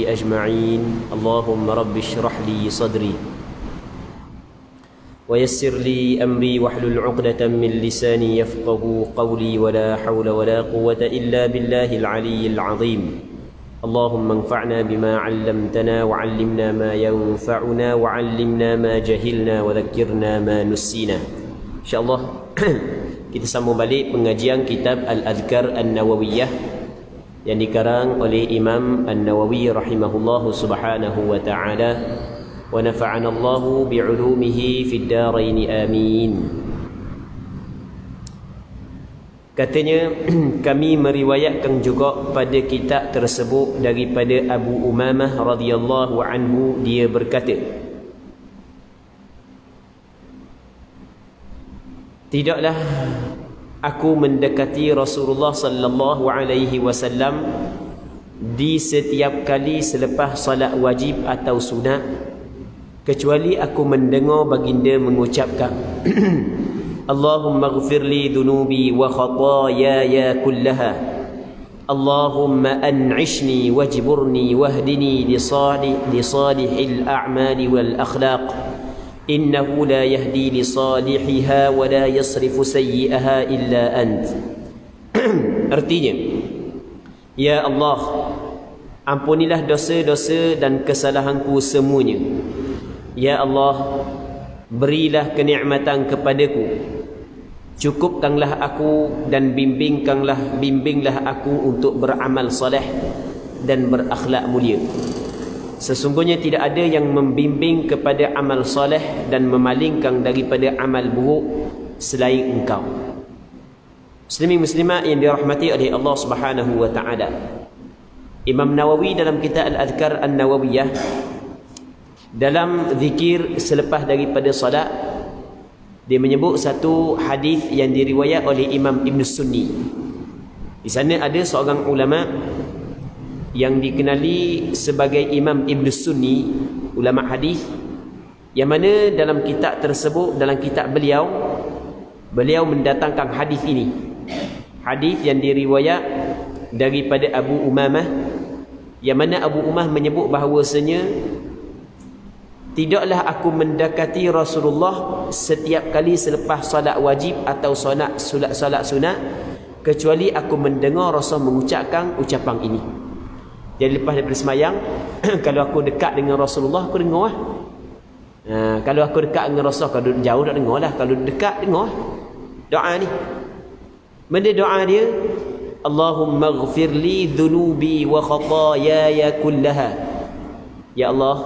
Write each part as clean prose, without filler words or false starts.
أجمعين اللهم رب اشرح لي صدري ويسر لي أمري واحلل عقدة من لساني يفقه قولي ولا حول ولا قوة إلا بالله العلي العظيم اللهم انفعنا بما علمتنا وعلمنا ما ينفعنا وعلمنا ما جهلنا وذكرنا ما نسينا. InsyaAllah kita sambung balik pengajian kitab Al-Adhkar An-Nawawiyah yang dikarang oleh Imam An-Nawawi rahimahullahu subhanahu wa ta'ala wa nafa'ana Allahu bi'ulumihi fid daraini amin. Katanya kami meriwayatkan juga pada kitab tersebut daripada Abu Umamah radhiyallahu anhu, dia berkata, tidaklah aku mendekati Rasulullah sallallahu alaihi wasallam di setiap kali selepas salat wajib atau sunat kecuali aku mendengar baginda mengucapkan Allahumma ighfir li dhunubi wa khataayaya kullaha Allahumma an'ishni wajburni wahdini li salihil a'mali wal akhlaq innahu la yahdi li salihiha wa la yasrifu sayyi'aha illa ant. Artinya, ya Allah, ampunilah dosa-dosa dan kesalahanku semuanya. Ya Allah, berilah kenikmatan kepadaku, cukupkanlah aku dan bimbinglah aku untuk beramal soleh dan berakhlak mulia. Sesungguhnya tidak ada yang membimbing kepada amal soleh dan memalingkan daripada amal buruk selain engkau. Muslimin muslimat yang dirahmati oleh Allah Subhanahu wa taala. Imam Nawawi dalam kitab Al-Adhkar An-Nawawiyah dalam zikir selepas daripada salat, dia menyebut satu hadis yang diriwayat oleh Imam Ibn Sunni. Di sana ada seorang ulama yang dikenali sebagai Imam Ibn Sunni, ulama hadis, yang mana dalam kitab tersebut, dalam kitab beliau mendatangkan hadis ini. Hadis yang diriwayat daripada Abu Umamah, yang mana Abu Umamah menyebut bahawasanya tidaklah aku mendekati Rasulullah setiap kali selepas salat wajib atau salat sunat kecuali aku mendengar Rasul mengucapkan ucapan ini. Jadi lepas daripada semayang kalau aku dekat dengan Rasulullah, aku dengar lah. Kalau aku dekat dengan Rasul, kalau jauh tak dengar lah. Kalau dekat, dengar doa ni. Benda doa dia, Allahumma ighfir li dhunubi wa khataayaya kullaha. Ya Allah,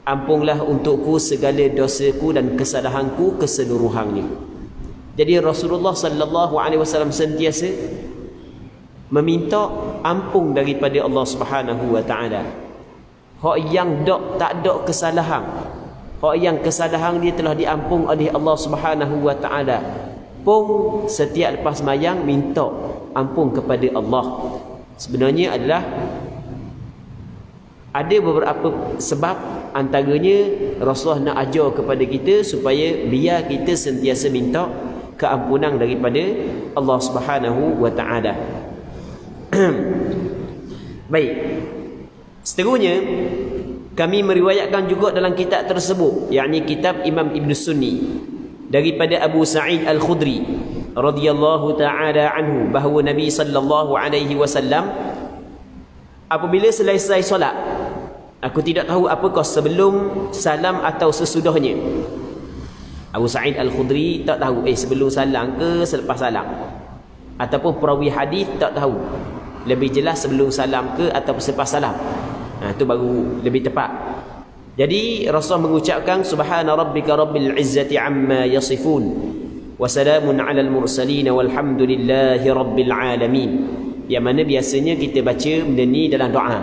ampunlah untukku segala dosaku dan kesalahanku keseluruhannya. Jadi Rasulullah sallallahu alaihi wasallam sentiasa meminta ampun daripada Allah Subhanahu wa taala. Hak yang tak ada kesalahan, hak yang kesalahan dia telah diampun oleh Allah Subhanahu wa taala, pun setiap lepas sembahyang minta ampun kepada Allah. Sebenarnya adalah ada beberapa sebab, antaranya Rasulullah nak ajar kepada kita supaya biar kita sentiasa minta keampunan daripada Allah Subhanahu wa taala. Baik. Seterusnya kami meriwayatkan juga dalam kitab tersebut, yakni kitab Imam Ibn Sunni, daripada Abu Sa'id Al-Khudri radhiyallahu taala anhu, bahawa Nabi sallallahu alaihi wasallam apabila selesai solat, aku tidak tahu apakah sebelum salam atau sesudahnya. Abu Sa'id Al-Khudri tak tahu sebelum salam ke selepas salam, ataupun perawi hadis tak tahu lebih jelas sebelum salam ke atau selepas salam. Itu baru lebih tepat. Jadi Rasul mengucapkan subhana rabbika rabbil izzati amma yasifun wa salamun alal mursalin walhamdulillahi rabbil alamin. Yang mana biasanya kita baca benda ni dalam doa.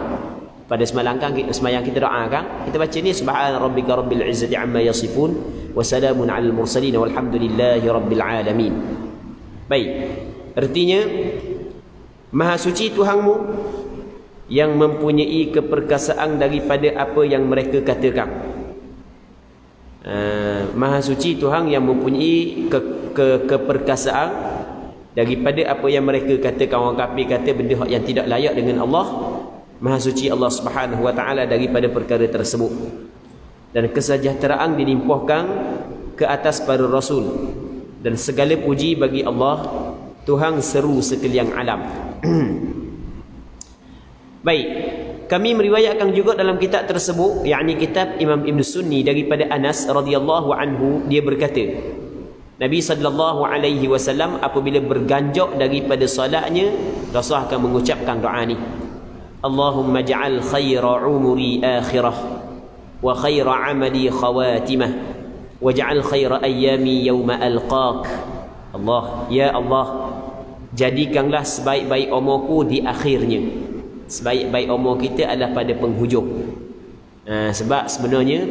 Pada semayang kita doa kan, kita baca ni subhana rabbika rabbil izzati amma yasifun wa salamun alal mursalin walhamdulillahi rabbil alamin. Baik. Artinya Maha suci Tuhanmu yang mempunyai keperkasaan daripada apa yang mereka katakan. Maha suci Tuhan yang mempunyai keperkasaan daripada apa yang mereka katakan. Orang kafir kata benda yang tidak layak dengan Allah, Maha suci Allah Subhanahu wa taala daripada perkara tersebut. Dan kesejahteraan dilimpahkan ke atas para rasul, dan segala puji bagi Allah, Tuhan seru sekalian alam. Baik, kami meriwayatkan juga dalam kitab tersebut, yakni kitab Imam Ibn Sunni, daripada Anas radhiyallahu anhu, dia berkata, Nabi sallallahu alaihi wasallam apabila berganjak daripada solatnya, Rasul akan mengucapkan doa ni, Allahumma ja'al khaira umuri akhirah wa khaira amali khawatimah waj'al khaira ayyami yawma alqaq. Allah, ya Allah, jadikanlah sebaik-baik umurku di akhirnya. Sebaik-baik umur kita adalah pada penghujung. Sebab sebenarnya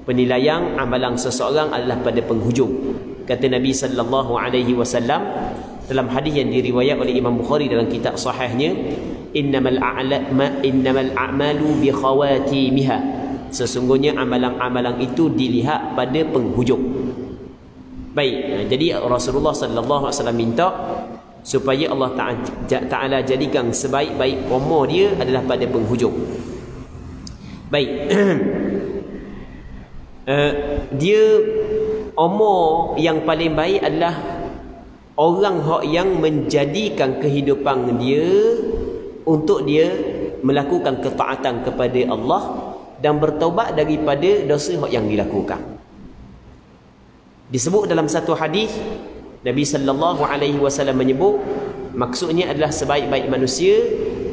penilaian amalan seseorang adalah pada penghujung. Kata Nabi sallallahu alaihi wasallam dalam hadis yang diriwayat oleh Imam Bukhari dalam kitab sahihnya, innamal a'malu bi khawatimiha. Sesungguhnya amalan-amalan itu dilihat pada penghujung. Baik, jadi Rasulullah sallallahu alaihi wasallam minta supaya Allah Ta'ala jadikan sebaik-baik umur dia adalah pada penghujung. Baik. Dia umur yang paling baik adalah orang yang menjadikan kehidupan dia untuk dia melakukan ketaatan kepada Allah dan bertaubat daripada dosa yang dilakukan. Disebut dalam satu hadis, Nabi sallallahu alaihi wasallam menyebut, maksudnya adalah sebaik-baik manusia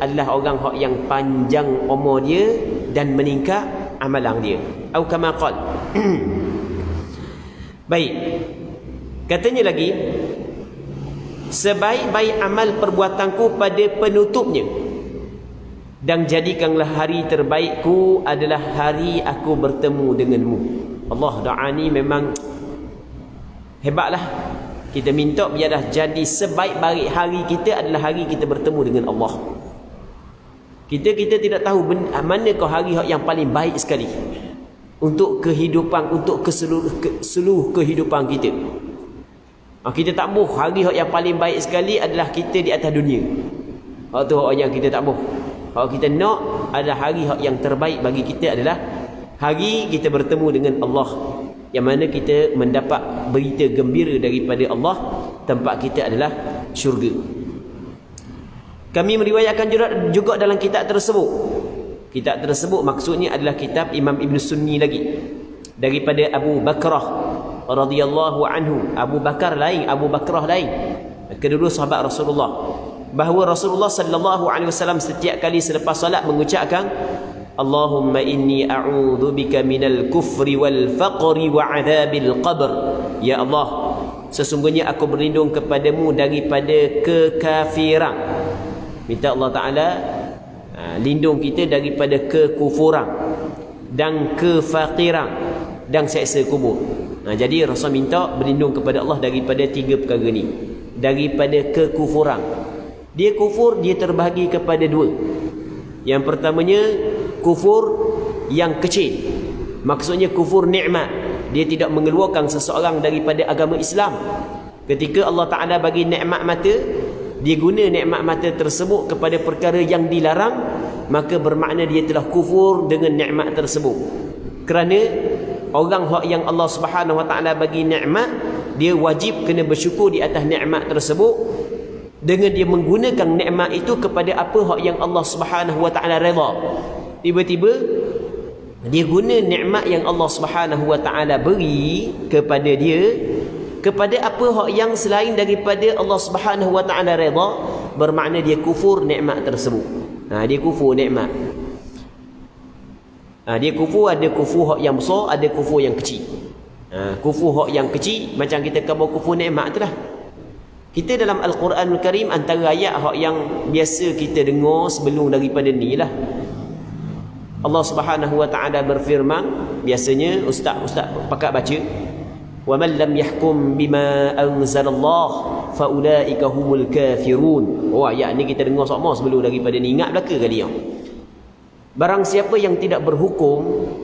adalah orang yang panjang umur dia dan meningkat amalan dia. Atau kama qala. Baik. Katanya lagi, sebaik-baik amal perbuatanku pada penutupnya, dan jadikanlah hari terbaikku adalah hari aku bertemu denganmu. Allah, doa ni memang hebatlah. Kita minta biarlah jadi sebaik-baik hari kita adalah hari kita bertemu dengan Allah. Kita tidak tahu manakah hari yang paling baik sekali untuk kehidupan, untuk seluruh kehidupan kita. Kita tak mahu hari yang paling baik sekali adalah kita di atas dunia. Itu yang kita tak mahu. Kalau kita nak adalah hari yang terbaik bagi kita adalah hari kita bertemu dengan Allah, yang mana kita mendapat berita gembira daripada Allah, tempat kita adalah syurga. Kami meriwayatkan juga dalam kitab tersebut. Kitab tersebut maksudnya adalah kitab Imam Ibn Sunni lagi, daripada Abu Bakrah radhiyallahu anhu. Abu Bakar lain, Abu Bakrah lain. Kedua sahabat Rasulullah. Bahawa Rasulullah sallallahu alaihi wasallam setiap kali selepas salat mengucapkan, Allahumma inni a'udzubika minal kufri wal faqri wa 'adzabil qabr. Ya Allah, sesungguhnya aku berlindung kepadamu daripada kekafiran. Minta Allah Ta'ala lindung kita daripada kekufuran dan kefakiran dan seksa kubur. Jadi Rasul minta berlindung kepada Allah daripada tiga perkara ni. Daripada kekufuran. Dia kufur, dia terbahagi kepada dua. Yang pertamanya kufur yang kecil, maksudnya kufur nikmat. Dia tidak mengeluarkan seseorang daripada agama Islam. Ketika Allah Ta'ala bagi nikmat mata, dia guna nikmat mata tersebut kepada perkara yang dilarang, maka bermakna dia telah kufur dengan nikmat tersebut. Kerana orang yang Allah Subhanahu Wa Ta'ala bagi nikmat, dia wajib kena bersyukur di atas nikmat tersebut, dengan dia menggunakan nikmat itu kepada apa yang Allah Subhanahu Wa Ta'ala redha. Tiba-tiba dia guna nikmat yang Allah Subhanahu Wa Ta'ala beri kepada dia kepada apa yang selain daripada Allah Subhanahu Wa Ta'ala redha, bermakna dia kufur nikmat tersebut. Dia kufur nikmat. Dia kufur, ada kufur yang besar, ada kufur yang kecil. Kufur yang kecil macam kita kabar kufur nikmat itulah. Kita dalam Al-Quranul Karim, antara ayat yang biasa kita dengar sebelum daripada ni lah, Allah Subhanahu Wa Ta'ala berfirman, biasanya ustaz pakat baca, wa man lam yahkum bima anzalallah fa ulaika humul kafirun. Ayat ni kita dengar sama sebelum daripada ni, ingat belaka kali yang barang siapa yang tidak berhukum,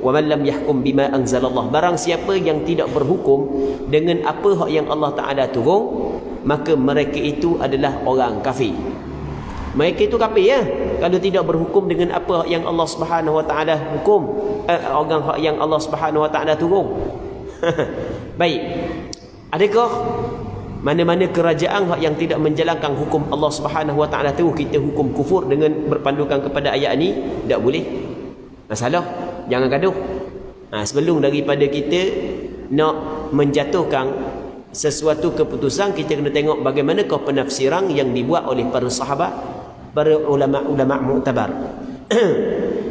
wa man lam yahkum bima anzalallah, barang siapa yang tidak berhukum dengan apa yang Allah Ta'ala turun, maka mereka itu adalah orang kafir. mereka itu kafir ya kalau tidak berhukum dengan apa yang Allah Subhanahu wa taala hukum, orang yang Allah Subhanahu wa taala turun. Baik. Adakah mana-mana kerajaan yang tidak menjalankan hukum Allah Subhanahu wa taala tu kita hukum kufur dengan berpandukan kepada ayat ni? Tak boleh. Masalah, jangan gaduh. Sebelum daripada kita nak menjatuhkan sesuatu keputusan, kita kena tengok bagaimanakah penafsiran yang dibuat oleh para sahabat, para ulama-ulama mu'tabar.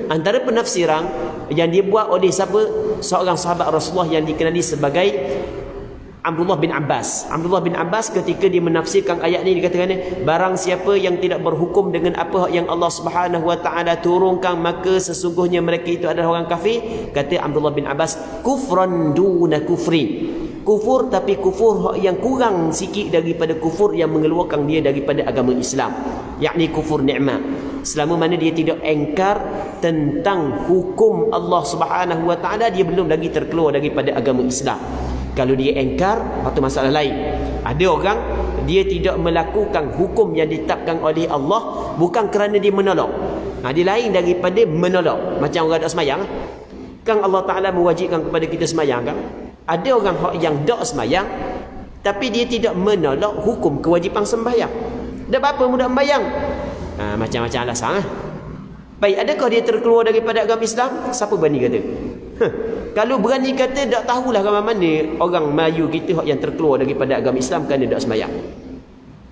Antara penafsiran yang dibuat oleh siapa? Seorang sahabat Rasulullah yang dikenali sebagai Abdullah bin Abbas. Abdullah bin Abbas ketika dia menafsirkan ayat ni, dia katakan, barang siapa yang tidak berhukum dengan apa yang Allah Subhanahu wa taala turunkan, maka sesungguhnya mereka itu adalah orang kafir. Kata Abdullah bin Abbas, kufran duna kufrin. Kufur tapi kufur yang kurang sikit daripada kufur yang mengeluarkan dia daripada agama Islam, yakni kufur nikmat. Selama mana dia tidak engkar tentang hukum Allah Subhanahu wa taala, dia belum lagi terkeluar daripada agama Islam. Kalau dia engkar, itu masalah lain. Ada orang dia tidak melakukan hukum yang ditetapkan oleh Allah bukan kerana dia menolak. Dia lain daripada menolak. Macam orang tak semayang, kan Allah Taala mewajibkan kepada kita semayang kan? Ada orang yang tak semayang tapi dia tidak menolak hukum kewajipan sembahyang. Dah apa mudah sembahyang? Macam-macam alasan. Baik, adakah dia terkeluar daripada agama Islam? Siapa berani kata? Kalau berani kata, tak tahulah mana orang Melayu kita yang terkeluar daripada agama Islam kerana tak semayang.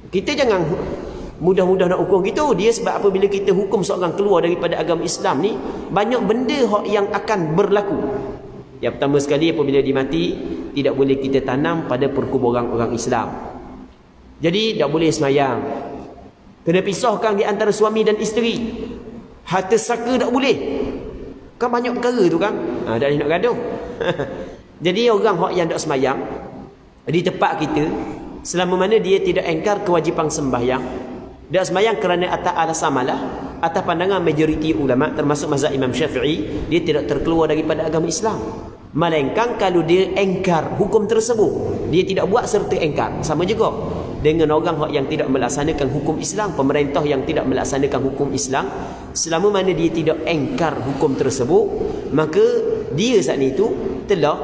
Kita jangan mudah-mudah nak hukum gitu. Dia sebab apabila kita hukum seorang keluar daripada agama Islam ni, banyak benda yang akan berlaku. Yang pertama sekali, apabila dia mati, tidak boleh kita tanam pada perkuburan orang Islam. Jadi tak boleh semayang. Kena pisahkan di antara suami dan isteri. Harta saka tak boleh. Kan banyak perkara tu kan. Tak boleh nak gaduh. Jadi orang yang tak semayang di tempat kita, selama mana dia tidak engkar kewajipan sembahyang, tak semayang kerana atas alasan malah, atas pandangan majoriti ulama termasuk mazhab Imam Syafi'i, dia tidak terkeluar daripada agama Islam. Melainkan kalau dia engkar hukum tersebut, dia tidak buat serta engkar. Sama juga dengan orang yang tidak melaksanakan hukum Islam, pemerintah yang tidak melaksanakan hukum Islam, selama mana dia tidak engkar hukum tersebut, maka dia saat itu telah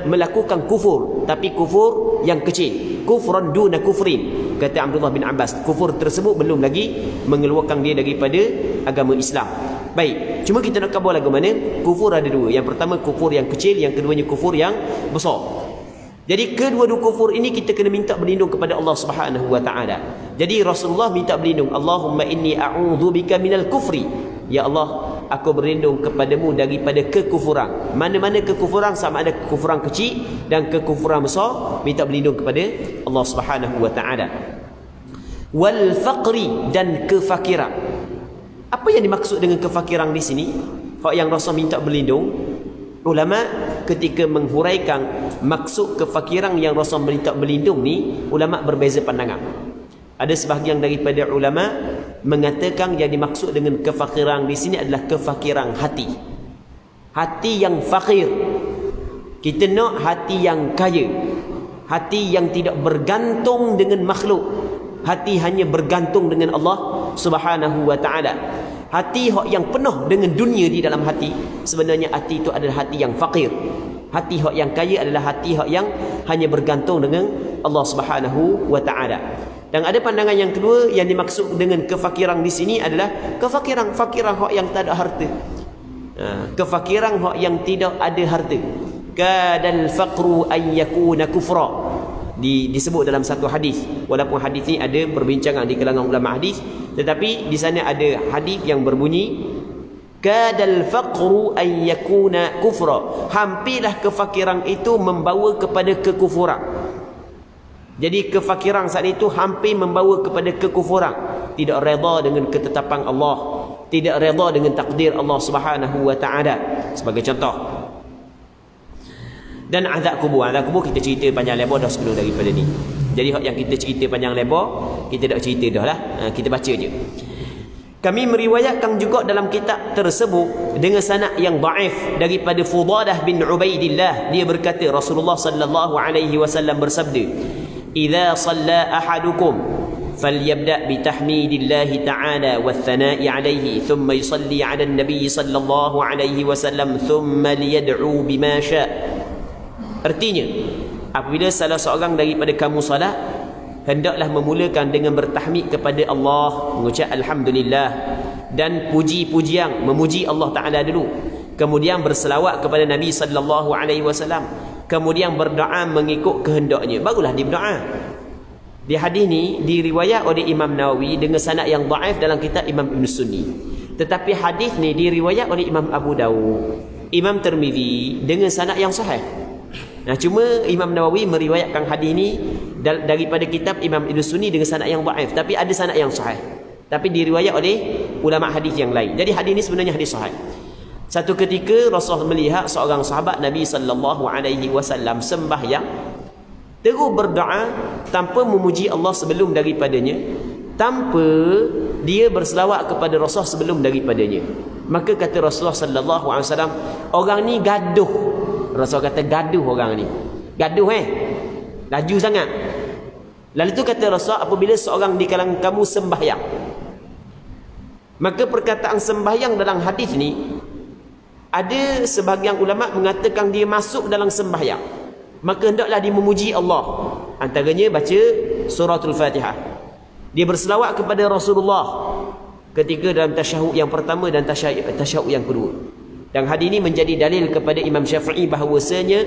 melakukan kufur, tapi kufur yang kecil, kufran duna kufrin. Kata Abdullah bin Abbas, kufur tersebut belum lagi mengeluarkan dia daripada agama Islam. Baik, cuma kita nak kabar lagu mana? Kufur ada dua. Yang pertama kufur yang kecil, yang keduanya kufur yang besar. Jadi kedua-dua kufur ini kita kena minta berlindung kepada Allah Subhanahu wa taala. Jadi Rasulullah minta berlindung, Allahumma inni a'udzubika minal kufri. Ya Allah, aku berlindung kepadamu daripada kekufuran. Mana-mana kekufuran, sama ada kekufuran kecil dan kekufuran besar, minta berlindung kepada Allah Subhanahu wa taala. Wal faqri, dan kefakiran. Apa yang dimaksud dengan kefakiran di sini? Yang Rasul minta berlindung, ulama ketika menghuraikan maksud kefakiran yang Rasul minta berlindung ni, ulama berbeza pandangan. Ada sebahagian daripada ulama mengatakan yang dimaksud dengan kefakiran di sini adalah kefakiran hati. Hati yang fakir. Kita nak hati yang kaya. Hati yang tidak bergantung dengan makhluk. Hati hanya bergantung dengan Allah Subhanahu wa taala. Hati yang penuh dengan dunia di dalam hati, sebenarnya hati itu adalah hati yang fakir. Hati yang kaya adalah hati yang hanya bergantung dengan Allah Subhanahu wa taala. Dan ada pandangan yang kedua, yang dimaksud dengan kefakiran di sini adalah kefakiran yang tak ada harta. Kefakiran yang tidak ada harta. Kadal faqru an yakuna kufra. Disebut dalam satu hadis. Walaupun hadis ini ada perbincangan di kalangan ulama hadis, tetapi di sana ada hadis yang berbunyi kadal faqru an yakuna kufra. Hampirlah kefakiran itu membawa kepada kekufuran. Jadi kefakiran saat itu hampir membawa kepada kekufuran. Tidak redha dengan ketetapan Allah, tidak redha dengan takdir Allah Subhanahu wa taala. Sebagai contoh, dan azab kubur. Azab kubur kita cerita panjang lebar dah sebelum daripada ni. Jadi yang kita cerita panjang lebar, kita dah cerita dah lah. Kita baca je. Kami meriwayatkan juga dalam kitab tersebut dengan sanad yang dhaif daripada Fudalah bin Ubaidillah. Dia berkata, Rasulullah sallallahu alaihi wasallam bersabda, "Idza shalla ahadukum فليبدأ بتحميد الله تعالى والثناء عليه ثم يصلي على النبي صلى الله عليه وسلم ثم ليدعو بما شاء. Artinya, apabila salah seorang daripada kamu salat, hendaklah memulakan dengan bertahmid kepada Allah, mengucap alhamdulillah dan puji-pujian, memuji Allah Taala dulu. Kemudian berselawat kepada Nabi sallallahu alaihi wasallam. Kemudian berdoa mengikut kehendaknya. Barulah dia berdoa. Di hadis ni diriwayat oleh Imam Nawawi dengan sanad yang dhaif dalam kitab Imam Ibn Sunni. Tetapi hadis ni diriwayat oleh Imam Abu Dawud, Imam Tirmizi dengan sanad yang sahih. Nah, cuma Imam Nawawi meriwayatkan hadis ni daripada kitab Imam Ibn Sunni dengan sanad yang dhaif, tapi ada sanad yang sahih. Tapi diriwayat oleh ulama hadis yang lain. Jadi hadis ni sebenarnya hadis sahih. Satu ketika Rasul melihat seorang sahabat Nabi sallallahu alaihi wasallam sembahyang, terus berdoa tanpa memuji Allah sebelum daripadanya, tanpa dia berselawat kepada Rasul sebelum daripadanya. Maka kata Rasulullah sallallahu alaihi wasallam, orang ni gaduh. Rasul kata gaduh orang ni. Gaduh laju sangat. Lalu tu kata Rasul, apabila seorang di kalangan kamu sembahyang, maka perkataan sembahyang dalam hadis ni ada sebahagian ulama mengatakan dia masuk dalam sembahyang, maka hendaklah dia memuji Allah. Antaranya baca suratul Fatihah. Dia berselawat kepada Rasulullah ketika dalam tasyahud yang pertama dan tasyahud yang kedua. Dan hadis ini menjadi dalil kepada Imam Syafi'i bahawasanya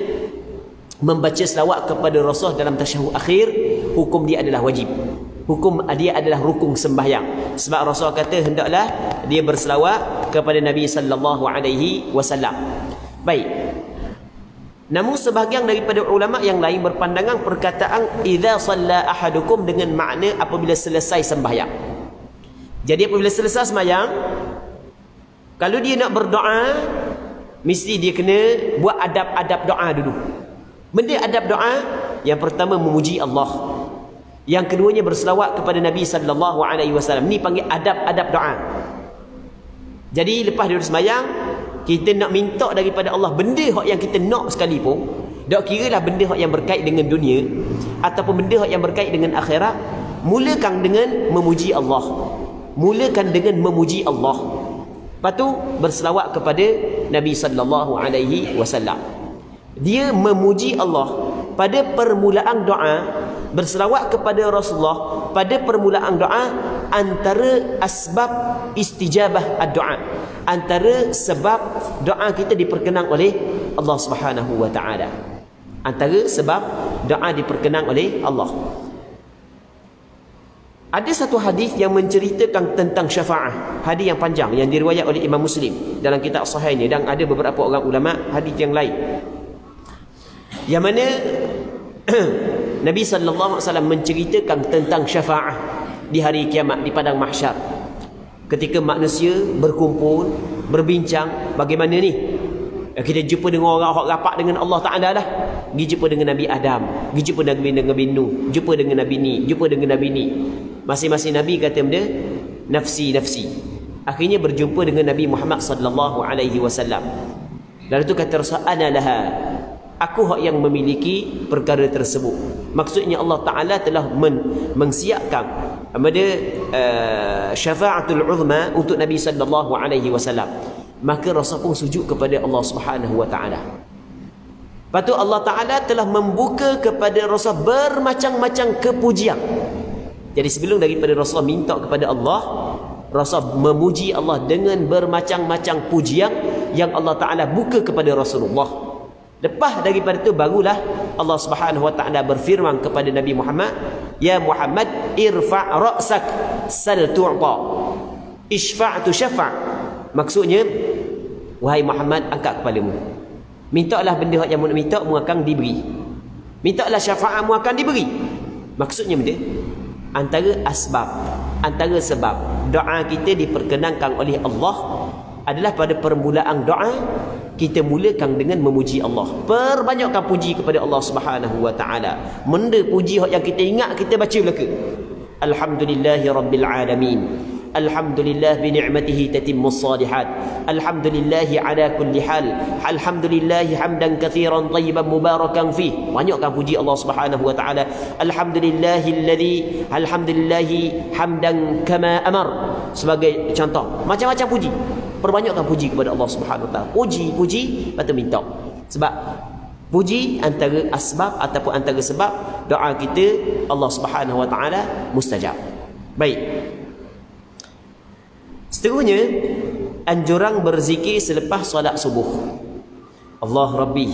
membaca selawat kepada Rasul dalam tasyahud akhir, hukum dia adalah wajib. Hukum dia adalah rukun sembahyang. Sebab Rasul kata hendaklah dia berselawat kepada Nabi sallallahu alaihi wasallam. Baik. Namun sebahagian daripada ulama yang lain berpandangan perkataan idza shalla ahadukum dengan makna apabila selesai sembahyang. Jadi apabila selesai sembahyang, kalau dia nak berdoa, mesti dia kena buat adab-adab doa dulu. Benda adab doa, yang pertama memuji Allah. Yang keduanya berselawat kepada Nabi sallallahu alaihi wasallam. Ni panggil adab-adab doa. Jadi lepas dia sembahyang, kita nak minta daripada Allah benda yang kita nak sekalipun, tak kiralah benda yang berkait dengan dunia ataupun benda yang berkait dengan akhirat, mulakan dengan memuji Allah. Mulakan dengan memuji Allah. Lepas tu berselawat kepada Nabi sallallahu alaihi wasallam. Dia memuji Allah pada permulaan doa, berselawat kepada Rasulullah pada permulaan doa, antara asbab istijabah ad-doa, antara sebab doa kita diperkenan oleh Allah Subhanahu wa taala. Antara sebab doa diperkenan oleh Allah. Ada satu hadis yang menceritakan tentang syafaat, hadis yang panjang yang diriwayat oleh Imam Muslim dalam kitab sahihnya, dan ada beberapa orang ulama hadis yang lain, yang mana Nabi sallallahu alaihi wasallam menceritakan tentang syafaat di hari kiamat, di padang mahsyar. Ketika manusia berkumpul, berbincang, bagaimana ni? Kita jumpa dengan orang yang rapat dengan Allah Ta'ala lah. Pergi jumpa dengan Nabi Adam, pergi jumpa dengan Nabi Nuh, jumpa dengan Nabi ni, jumpa dengan Nabi ni. Masing-masing Nabi kata benda, nafsi, nafsi. Akhirnya berjumpa dengan Nabi Muhammad sallallahu alaihi wasallam. Lalu tu kata Rasul, ana laha, aku hak yang memiliki perkara tersebut. Maksudnya Allah Ta'ala telah mensiapkan syafa'atul uzma untuk Nabi sallallahu alaihi wasallam. Maka Rasul pun sujud kepada Allah Subhanahu wa taala. Lepas tu Allah Ta'ala telah membuka kepada Rasul bermacam-macam kepujian. Jadi sebelum daripada Rasul minta kepada Allah, Rasul memuji Allah dengan bermacam-macam pujian yang Allah Ta'ala buka kepada Rasulullah. Lepas daripada itu barulah Allah Subhanahu wa taala berfirman kepada Nabi Muhammad, ya Muhammad, irfa' ra'sak sal tu'ta, isfa' tu syafa'. Maksudnya, wahai Muhammad, angkat kepalamu, mintalah benda yang mu nak minta, mu akan diberi. Mintalah syafaat, mu akan diberi. Maksudnya benda, antara asbab, antara sebab doa kita diperkenankan oleh Allah adalah pada permulaan doa kita mulakan dengan memuji Allah. Perbanyakkan puji kepada Allah Subhanahu wa taala. Benda puji yang kita ingat, kita baca belaka. Alhamdulillahi rabbil alamin. Alhamdulillah bi ni'matihi tatimmus salihat. Alhamdulillah ala kulli hal. Alhamdulillah hamdan katsiran tayyiban mubarakan fih. Banyakkan puji Allah Subhanahu wa taala. Alhamdulillahilladzi hamdan kama amar. Sebagai contoh, macam-macam puji. Perbanyakkan puji kepada Allah Subhanahu wa taala. Puji, lepas tu minta. Sebab puji antara asbab ataupun antara sebab doa kita Allah Subhanahu wa taala mustajab. Baik. Seterusnya, anjuran berzikir selepas solat subuh. Allah Rabbi.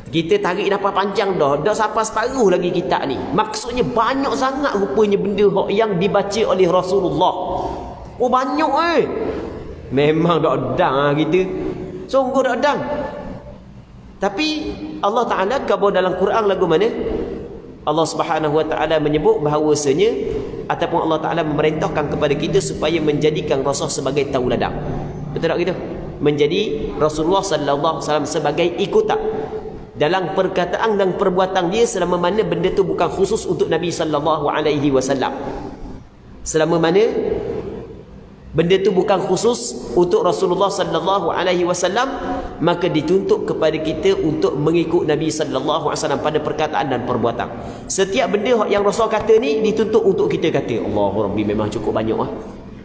Kita tarik nafas panjang dah sampai separuh lagi kita ni. Maksudnya banyak sangat rupanya benda yang dibaca oleh Rasulullah. Oh banyak memang dak dang kita. Sungguh dak dang. Tapi Allah Taala khabar dalam Quran lagu mana? Allah Subhanahu wa taala menyebut bahawasanya ataupun Allah Taala memerintahkan kepada kita supaya menjadikan Rasul sebagai tauladan. Betul tak gitu? Menjadi Rasulullah sallallahu alaihi wasallam sebagai ikutan dalam perkataan dan perbuatan dia selama mana benda tu bukan khusus untuk Nabi sallallahu alaihi wasallam. Selama mana benda tu bukan khusus untuk Rasulullah sallallahu alaihi wasallam, maka dituntut kepada kita untuk mengikut Nabi sallallahu alaihi wasallam pada perkataan dan perbuatan. Setiap benda yang Rasul kata ni dituntut untuk kita kata. Allahu Rabbi, memang cukup banyak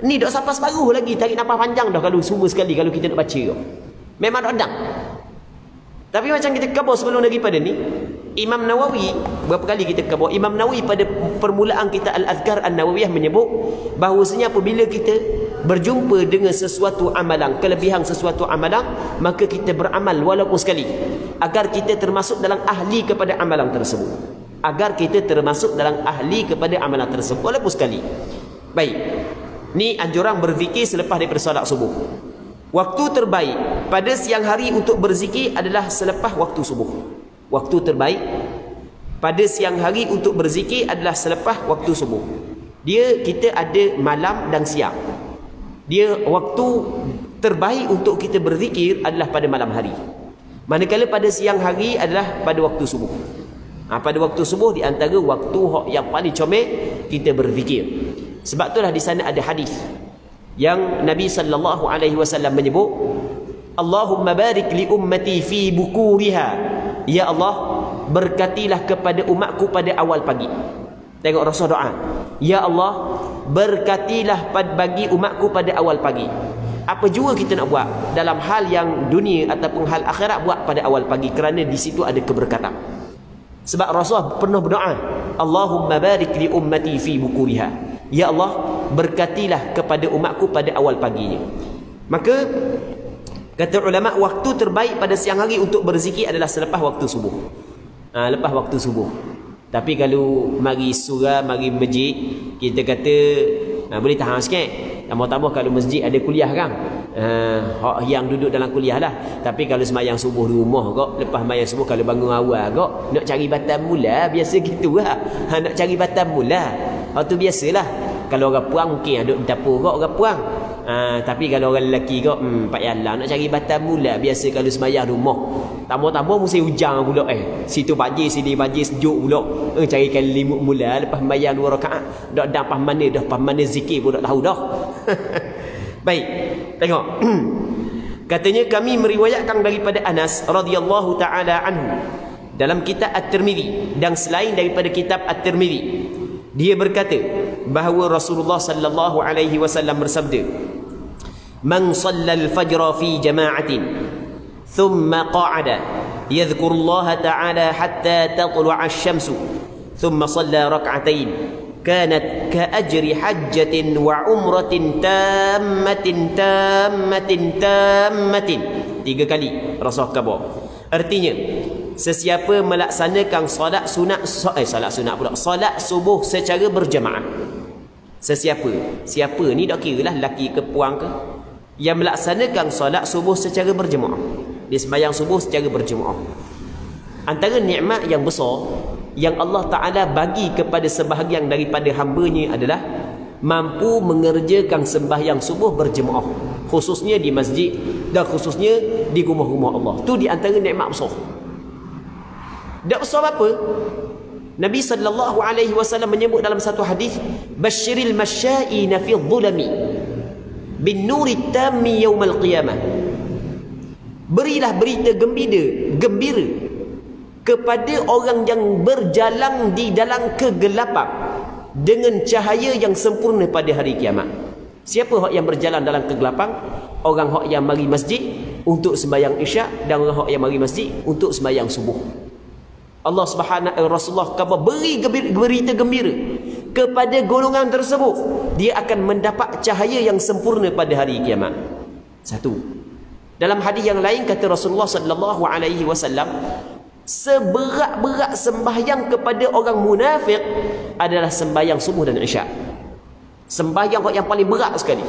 Ni dak sampai separuh lagi, tarik nafas panjang dah kalau semua sekali kalau kita nak baca. Memang dak dang. Tapi macam kita khabar sebelum daripada ni, Imam Nawawi, berapa kali kita khabar, Imam Nawawi pada permulaan kita Al-Adhkar An-Nawawiyah menyebut bahawasanya apabila kita berjumpa dengan sesuatu amalan, kelebihan sesuatu amalan, maka kita beramal walaupun sekali, agar kita termasuk dalam ahli kepada amalan tersebut. Agar kita termasuk dalam ahli kepada amalan tersebut walaupun sekali. Baik. Ni anjuran berzikir selepas daripada solat subuh. Waktu terbaik pada siang hari untuk berzikir adalah selepas waktu subuh. Waktu terbaik pada siang hari untuk berzikir adalah selepas waktu subuh. Kita ada malam dan siang. Waktu terbaik untuk kita berzikir adalah pada malam hari. Manakala pada siang hari adalah pada waktu subuh. Pada waktu subuh di antara waktu yang paling comel kita berzikir. Sebab itulah di sana ada hadis yang Nabi sallallahu alaihi wasallam menyebut, Allahumma barik li ummati fi bukuriha. Ya Allah, berkatilah kepada umatku pada awal pagi. Tengok Rasul doa. Ya Allah, berkatilah bagi umatku pada awal pagi. Apa jua kita nak buat dalam hal yang dunia ataupun hal akhirat, buat pada awal pagi, kerana di situ ada keberkatan. Sebab Rasul pernah berdoa, Allahumma barik li ummati fi bukuriha. Ya Allah, berkatilah kepada umatku pada awal paginya. Maka kata ulama, waktu terbaik pada siang hari untuk berzikir adalah selepas waktu subuh. Lepas waktu subuh. Tapi kalau mari surah, mari masjid, kita kata boleh tahan sikit. Tambah-tambah kalau masjid ada kuliah kan, yang duduk dalam kuliah lah. Tapi kalau sembahyang subuh di rumah kok, lepas sembahyang subuh kalau bangun awal kok, nak cari batam mula, biasa gitu lah. Nak cari batam mula, tu biasalah. Kalau orang puang mungkin duduk dapur kok orang puang. Tapi kalau orang lelaki kok, Pak Yalah nak cari batam mula, biasa kalau sembahyang rumah. Tambah-tambah musim hujan pula situ banjir, sini banjir, sejuk pula. Carikan limut mula lepas sembahyang 2 rakaat. Dak pas mana zikir pun dak tahu dah. Baik, tengok. Katanya kami meriwayatkan daripada Anas radhiyallahu taala anhu dalam kitab At-Tirmizi dan selain daripada kitab At-Tirmizi, dia berkata bahawa Rasulullah sallallahu alaihi wasallam bersabda, "Man shallal fajra fi jama'atin thumma qa'ada yadhkuru Allah ta'ala hatta tatlu'a asy-syamsu thumma shalla rak'atain kanat ka ajri hajjatin wa umratin tammatin." 3 kali Rasul khabar. Artinya, sesiapa melaksanakan solat subuh secara berjamaah. Siapa ni tak kira lah lelaki ke puang ke, yang melaksanakan solat subuh secara berjamaah. Dia sembahyang subuh secara berjamaah. Antara nikmat yang besar yang Allah Ta'ala bagi kepada sebahagian daripada hamba-Nya adalah mampu mengerjakan sembahyang subuh berjemaah, khususnya di masjid dan khususnya di rumah-rumah Allah. Tu di antara nikmat besar. Tak besar apa? Nabi sallallahu alaihi wasallam menyebut dalam satu hadis, "Basyiril masyaina fi dhulami bin nuri tammi yaumal qiyamah." Berilah berita gembira kepada orang yang berjalan di dalam kegelapan dengan cahaya yang sempurna pada hari kiamat. Siapa hak yang berjalan dalam kegelapan? Orang hak yang mari masjid untuk sembahyang isyak dan orang hak yang mari masjid untuk sembahyang subuh. Allah Subhanahu Rasulullah kata beri berita gembira kepada golongan tersebut, dia akan mendapat cahaya yang sempurna pada hari kiamat. Satu. Dalam hadis yang lain kata Rasulullah sallallahu alaihi wasallam, seberat-berat sembahyang kepada orang munafik adalah sembahyang subuh dan isyak. Sembahyang yang paling berat sekali.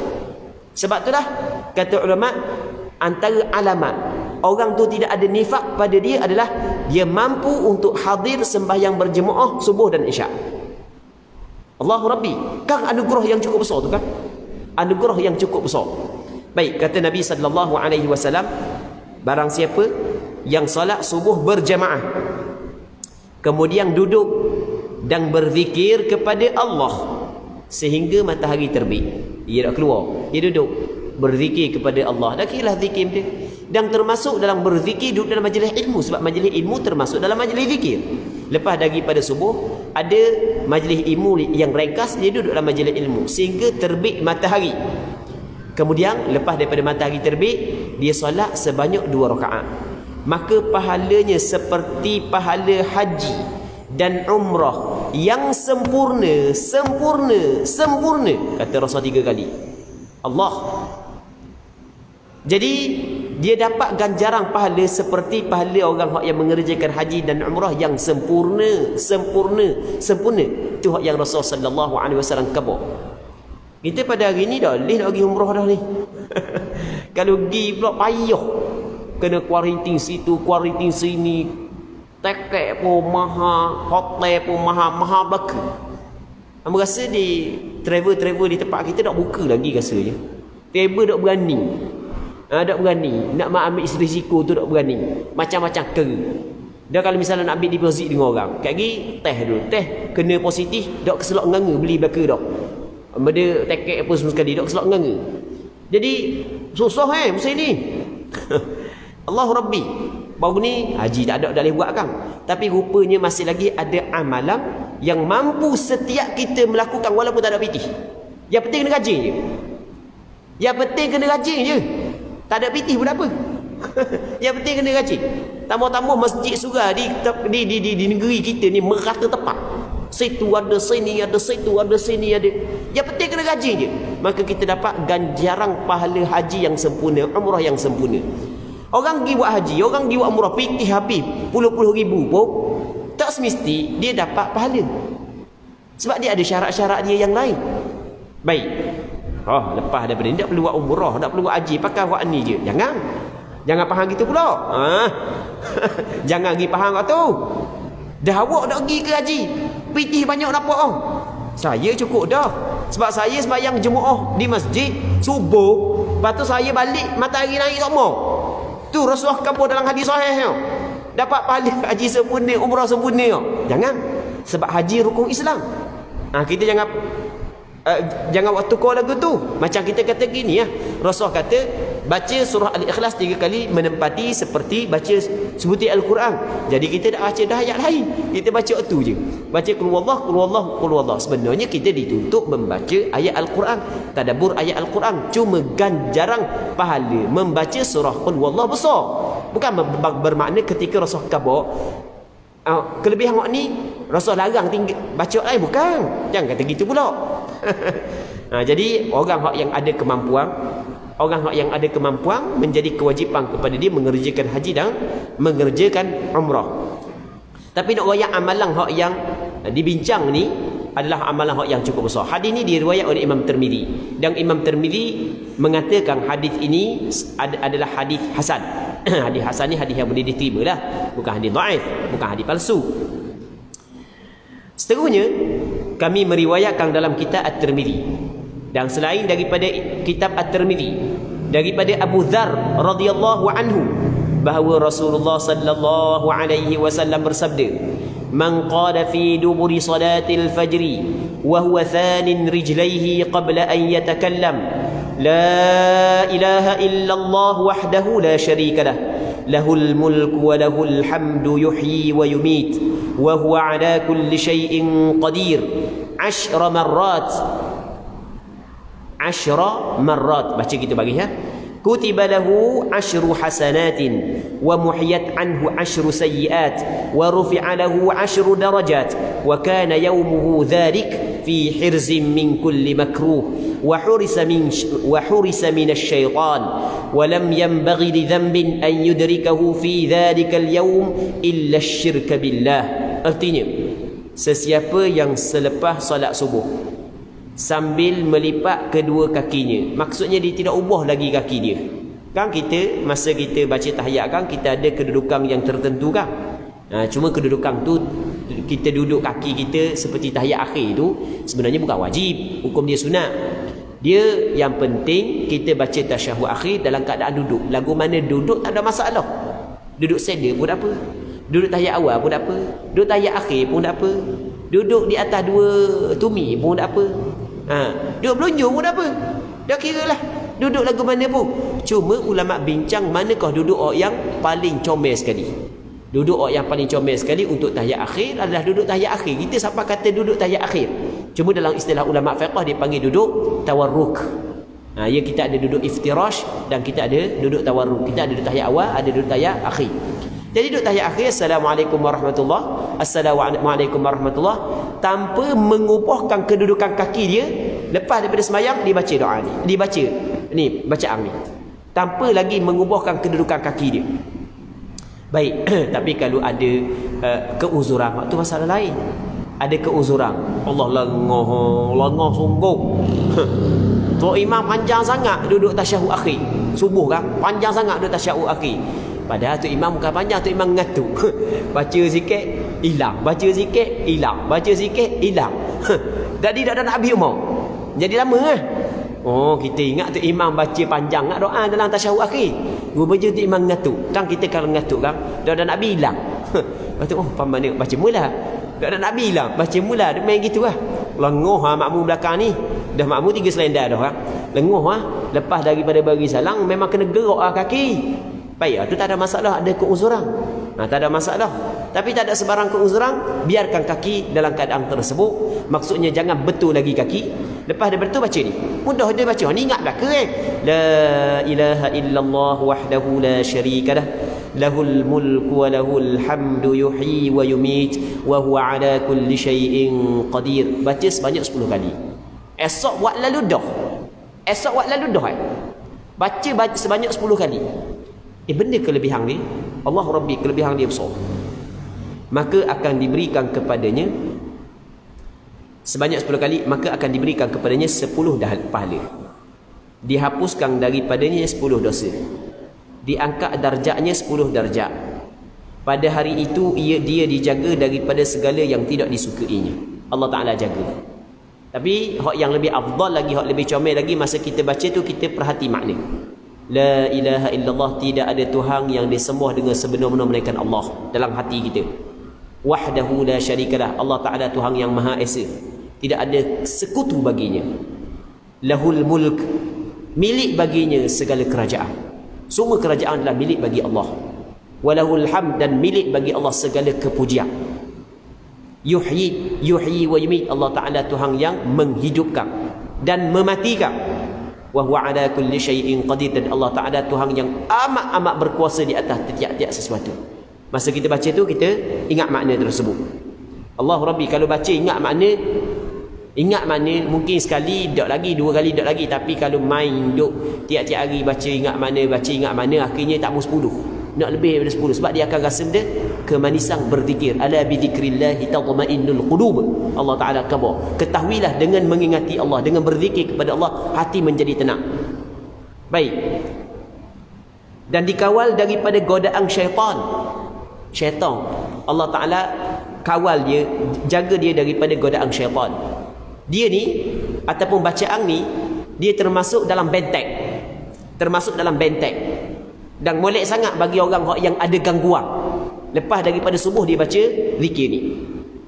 Sebab itulah kata ulama, antara alamat orang tu tidak ada nifak pada dia adalah dia mampu untuk hadir sembahyang berjemaah subuh dan isyak. Allahu Rabbi, kan anugerah yang cukup besar tu kan? Anugerah yang cukup besar. Baik, kata Nabi sallallahu alaihi wasallam, barang siapa yang solat subuh berjemaah kemudian duduk dan berzikir kepada Allah sehingga matahari terbit, dia tak keluar, dia duduk berzikir kepada Allah, dah kira zikir dia. Dan termasuk dalam berzikir duduk dalam majlis ilmu, sebab majlis ilmu termasuk dalam majlis zikir. Lepas daripada subuh ada majlis ilmu yang ringkas, dia duduk dalam majlis ilmu sehingga terbit matahari. Kemudian lepas daripada matahari terbit, dia solat sebanyak 2 rakaat. Maka pahalanya seperti pahala haji dan umrah yang sempurna, kata Rasul 3 kali. Allah. Jadi dia dapat ganjaran pahala seperti pahala orang yang mengerjakan haji dan umrah yang sempurna. Itu hak yang Rasul sallallahu alaihi wasallam khabar. Kita pada hari ni dah leh nak pergi umrah dah ni. Kalau pergi pula payah. Kena kuarantin situ, kuarantin sini. Tiket pun mahal, hotel pun mahal belaka. Aku rasa di travel di tempat kita tak buka lagi rasanya. Travel tak berani. Tak berani. Nak ambil risiko tu tak berani. Macam-macam kera. Dia kalau misalnya nak ambil deposit dengan orang, kat lagi teh dulu. Teh kena positif, tak keselak nganga beli belaka dak. Benda tiket apa semua sekali, tak keselak nganga. Jadi susah musim ni. Allahu Rabbi. Baru ni haji tak ada dah boleh buat kan. Tapi rupanya masih lagi ada amalan yang mampu setiap kita melakukan walaupun tak ada pitih. Yang penting kena rajin je. Yang penting kena rajin je. Tak ada pitih pun apa. Yang penting kena rajin. Tambah-tambah masjid surah di negeri kita ni merata tepat. Situ ada, sini ada, situ ada, sini ada. Yang penting kena rajin je. Maka kita dapat ganjaran pahala haji yang sempurna, umrah yang sempurna. Orang pergi buat haji, orang pergi buat umrah, pitih habis puluh-puluh ribu pun tak semesti dia dapat pahala. Sebab dia ada syarat-syarat dia yang lain. Baik. Lepas daripada ni tak perlu buat umrah, tak perlu buat haji, pakai buat ni je. Jangan faham gitu pula. Jangan pergi faham kat tu. Dah awak nak pergi ke haji, pitih banyak nampak saya cukup dah. Sebab saya sembahyang jemaah di masjid subuh, lepas tu saya balik matahari naik tak mau. Tu Rasulullah khabar dalam hadis sahih. Dapat pahala haji sempurna, umrah sempurna. Jangan. Sebab haji rukun Islam. Kita jangan waktu kau lagu tu. Macam kita kata gini Rasulullah kata baca surah Al-Ikhlas 3 kali menempati seperti baca sebuti Al-Quran. Jadi kita tak baca dah ayat lain, kita baca tu je. Baca qul huwallah. Sebenarnya kita dituntut membaca ayat Al-Quran, tadabbur ayat Al-Quran. Cuma ganjaran pahala membaca surah qul huwallah besar. Bukan bermakna ketika Rasul khabar kelebihan hak ni Rasul larang tinggal baca lain, bukan. Jangan kata gitu pula. Jadi orang hak yang ada kemampuan, menjadi kewajipan kepada dia mengerjakan haji dan mengerjakan umrah. Tapi nak royak amalan hak yang dibincang ni adalah amalan hak yang cukup besar. Hadis ni diriwayat oleh Imam Tirmizi, dan Imam Tirmizi mengatakan hadis ini adalah hadis hasan. Hadis hasan ni hadis yang boleh diterima lah, bukan hadis dhaif, bukan hadis palsu. Seterusnya kami meriwayatkan dalam kitab At-Tirmizi, dan selain daripada kitab At-Tirmizi, daripada Abu Dzar radhiyallahu anhu bahawa Rasulullah sallallahu alaihi wasallam bersabda, من قال في دبر صلاة الفجر وهو ثان رجليه قبل أن يتكلم لا إله إلا الله وحده لا شريك له له الملك وله الحمد يحيي ويميت وهو على كل شيء قدير 10 مرات baca gitu bagi ya. كتب له 10 حسنات ومحيت عنه 10 سيئات ورفع له 10 درجات وكان يومه ذلك في حرز من كل مكروه وحرس من الشيطان ولم ينبغي لذنب أن يدركه في ذلك اليوم إلا الشرك بالله. Artinya, sesiapa yang selepas solat subuh sambil melipat kedua kakinya, maksudnya dia tidak ubah lagi kaki dia. Kan kita masa kita baca tahiyat kan kita ada kedudukan yang tertentu kan. Cuma kedudukan tu kita duduk kaki kita seperti tahiyat akhir tu sebenarnya bukan wajib, hukum dia sunat. Dia yang penting kita baca tasyahud akhir dalam keadaan duduk. Lagu mana duduk tak ada masalah. Duduk sedar pun tak apa. Duduk tahiyat awal pun tak apa. Duduk tahiyat akhir pun tak apa. Duduk di atas 2 tumi pun tak apa. Duduk belunjung pun tak apa. Dah kira lah duduk lagu mana pun. Cuma ulama bincang manakah duduk orang yang paling comel sekali. Duduk orang yang paling comel sekali untuk tahiyat akhir adalah duduk tahiyat akhir. Kita siapa kata duduk tahiyat akhir. Cuma dalam istilah ulama fiqh dia panggil duduk tawarruk. Ya, kita ada duduk iftirash dan kita ada duduk tawarruk. Kita ada duduk tahiyat awal, ada duduk tahiyat akhir. Jadi duduk tahiyat akhir, Assalamualaikum warahmatullahi, Assalamualaikum warahmatullahi, tanpa mengubahkan kedudukan kaki dia. Lepas daripada semayang dia baca doa ni, dia baca ni bacaan ni tanpa lagi mengubahkan kedudukan kaki dia. Baik. Tapi kalau ada keuzuran, waktu masalah lain. Ada keuzuran, Allah lengah sungguh. Tok imam panjang sangat duduk tasyahud akhir subuh kan, panjang sangat duduk tasyahud akhir. Padahal tu imam bukan panjang, tu imam ngantuk. Baca sikit hilang, baca sikit hilang, baca sikit hilang. Jadi tak nak habis umur. Jadi lama kan. Oh, kita ingat tu imam baca panjang nak doa dalam tasyahud akhir. Rupanya tu imam ngantuk. Kan kita kalau ngantuk kan, dah nak habis hilang. Lepas tu mana baca mula. Dah nak habis hilang, baca mula. Dia main gitu lah. Lengoh makmum belakang ni. Dah makmum 3 selendar dah kan. Lengoh lepas daripada bagi salam memang kena gerak kaki. Baik, tu tak ada masalah, ada keuzuran. Tak ada masalah. Tapi tak ada sebarang keuzuran, biarkan kaki dalam keadaan tersebut. Maksudnya jangan betul lagi kaki. Lepas dia betul baca ni. Mudah dia baca. Ni ingat belaka La ilaha illallah wahdahu la syarika lah. Lahul mulku wa lahul hamdu yuhyi wa yumit wa huwa ala kulli syai'in qadir. Baca sebanyak 10 kali. Esok buat lalu dah. Baca sebanyak 10 kali. Benda kelebihan dia, Allah Rabbi kelebihan dia besar. Maka akan diberikan kepadanya sebanyak 10 kali, maka akan diberikan kepadanya 10 pahala. Dihapuskan daripadanya 10 dosa. Diangkat darjatnya 10 darjat. Pada hari itu dia dijaga daripada segala yang tidak disukainya. Allah Ta'ala jaga. Tapi hak yang lebih afdal lagi, hak lebih comel lagi, masa kita baca tu kita perhati makna. La ilaha illallah, tidak ada Tuhan yang disembah dengan sebenar-benar melainkan Allah dalam hati kita. Wahdahu la syarikalah, Allah Ta'ala Tuhan yang Maha Esa, tidak ada sekutu baginya. Lahul mulk, milik baginya segala kerajaan. Semua kerajaan adalah milik bagi Allah. Walahul hamd, dan milik bagi Allah segala kepujian. Yuhyi wa yumit, Allah Ta'ala Tuhan yang menghidupkan dan mematikan. Wa huwa ala kulli syai'in qadir, dan Allah Ta'ala Tuhan yang amat-amat berkuasa di atas tiap-tiap sesuatu. Masa kita baca tu kita ingat makna tersebut. Allah Rabbi, kalau baca ingat makna mungkin sekali dak lagi, 2 kali dak lagi. Tapi kalau main duk tiap-tiap hari baca ingat makna, akhirnya tak mau 10. Nak lebih daripada 10, sebab dia akan rasa benda kemanisan berzikir. Ala bi dzikrillahi tatma'innul qulub. Allah Ta'ala khabar, ketahuilah dengan mengingati Allah, dengan berzikir kepada Allah, hati menjadi tenang. Baik. Dan dikawal daripada godaan syaitan. Allah Ta'ala kawal dia, jaga dia daripada godaan syaitan. Dia ni ataupun bacaan ni, dia termasuk dalam benteng. Dan molek sangat bagi orang yang ada gangguan. Lepas daripada subuh dia baca zikir ni.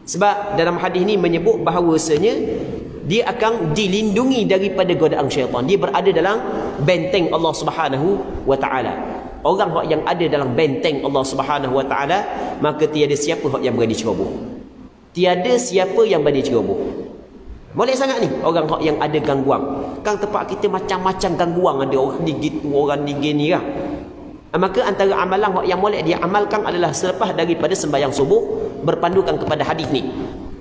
Sebab dalam hadis ni menyebut bahawasanya dia akan dilindungi daripada godaan syaitan. Dia berada dalam benteng Allah Subhanahu wa taala. Orang yang ada dalam benteng Allah Subhanahu wa taala, maka tiada siapa yang berani ceroboh. Tiada siapa yang berani ceroboh. Boleh sangat ni orang yang ada gangguan. Kan tempat kita macam-macam gangguan ada, orang ni gitu, orang ni gini kan. Maka antara amalan yang boleh dia amalkan adalah selepas daripada sembahyang subuh berpandukan kepada hadis ni.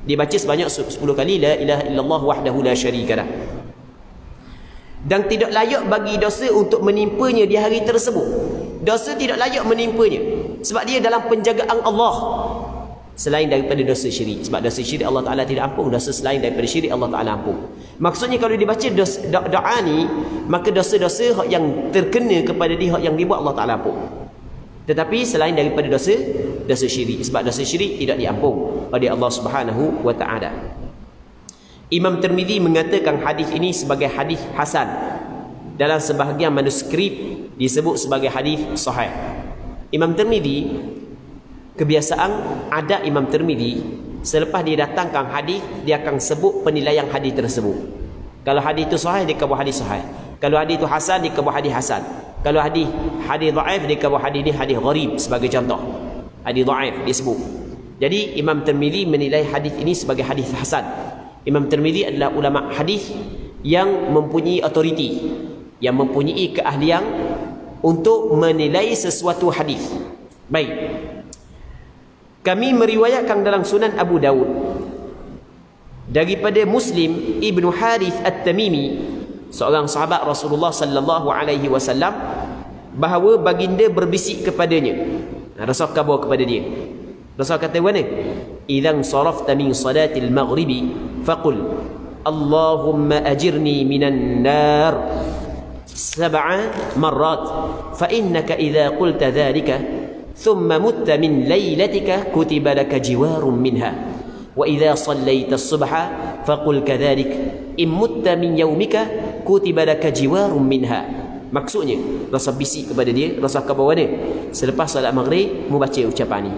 Dia baca sebanyak 10 kali la ilaha illallah wahdahu la syarikalah. Dan tidak layak bagi dosa untuk menimpanya di hari tersebut. Dosa tidak layak menimpanya sebab dia dalam penjagaan Allah. Selain daripada dosa syirik. Sebab dosa syirik Allah Ta'ala tidak ampun. Dosa selain daripada syirik Allah Ta'ala ampun. Maksudnya kalau dibaca doa ni, maka dosa-dosa yang terkena kepada dia yang dibuat Allah Ta'ala ampun. Tetapi selain daripada dosa syirik. Sebab dosa syirik tidak diampun oleh Allah Subhanahu wa Ta'ala. Imam Tirmizi mengatakan hadis ini sebagai hadis hasan. Dalam sebahagian manuskrip disebut sebagai hadis sahih. Imam Tirmizi, kebiasaan ada Imam Tirmizi, selepas dia datangkan hadis, dia akan sebut penilaian hadis tersebut. Kalau hadis itu sahih, dia kata hadis sahih. Kalau hadis itu hasan, dia kata hadis hasan. Kalau hadis dhaif, dia kata hadis ni hadis gharib sebagai contoh. Hadis dhaif disebut. Jadi Imam Tirmizi menilai hadis ini sebagai hadis hasan. Imam Tirmizi adalah ulama hadis yang mempunyai autoriti, yang mempunyai keahlian untuk menilai sesuatu hadis. Baik. Kami meriwayatkan dalam Sunan Abu Dawud daripada Muslim Ibnu Harith At-Tamimi, seorang sahabat Rasulullah sallallahu alaihi wasallam, bahawa baginda berbisik kepadanya. Rasul khabar kepada dia. Rasul kata mana? Idzan sarafta min salatil maghribi faqul Allahumma ajirni minan nar 7 marrat fa innaka idza qulta dhalika ثم مت من ليلتك كتب لك جوار منها وإذا صليت الصبح فقل كذلك إن مت من يومك كتب لك جوار منها. Maksudnya Rasul bisik kepada dia, Rasul khabar mana? Selepas solat maghrib mu baca ucapan ni,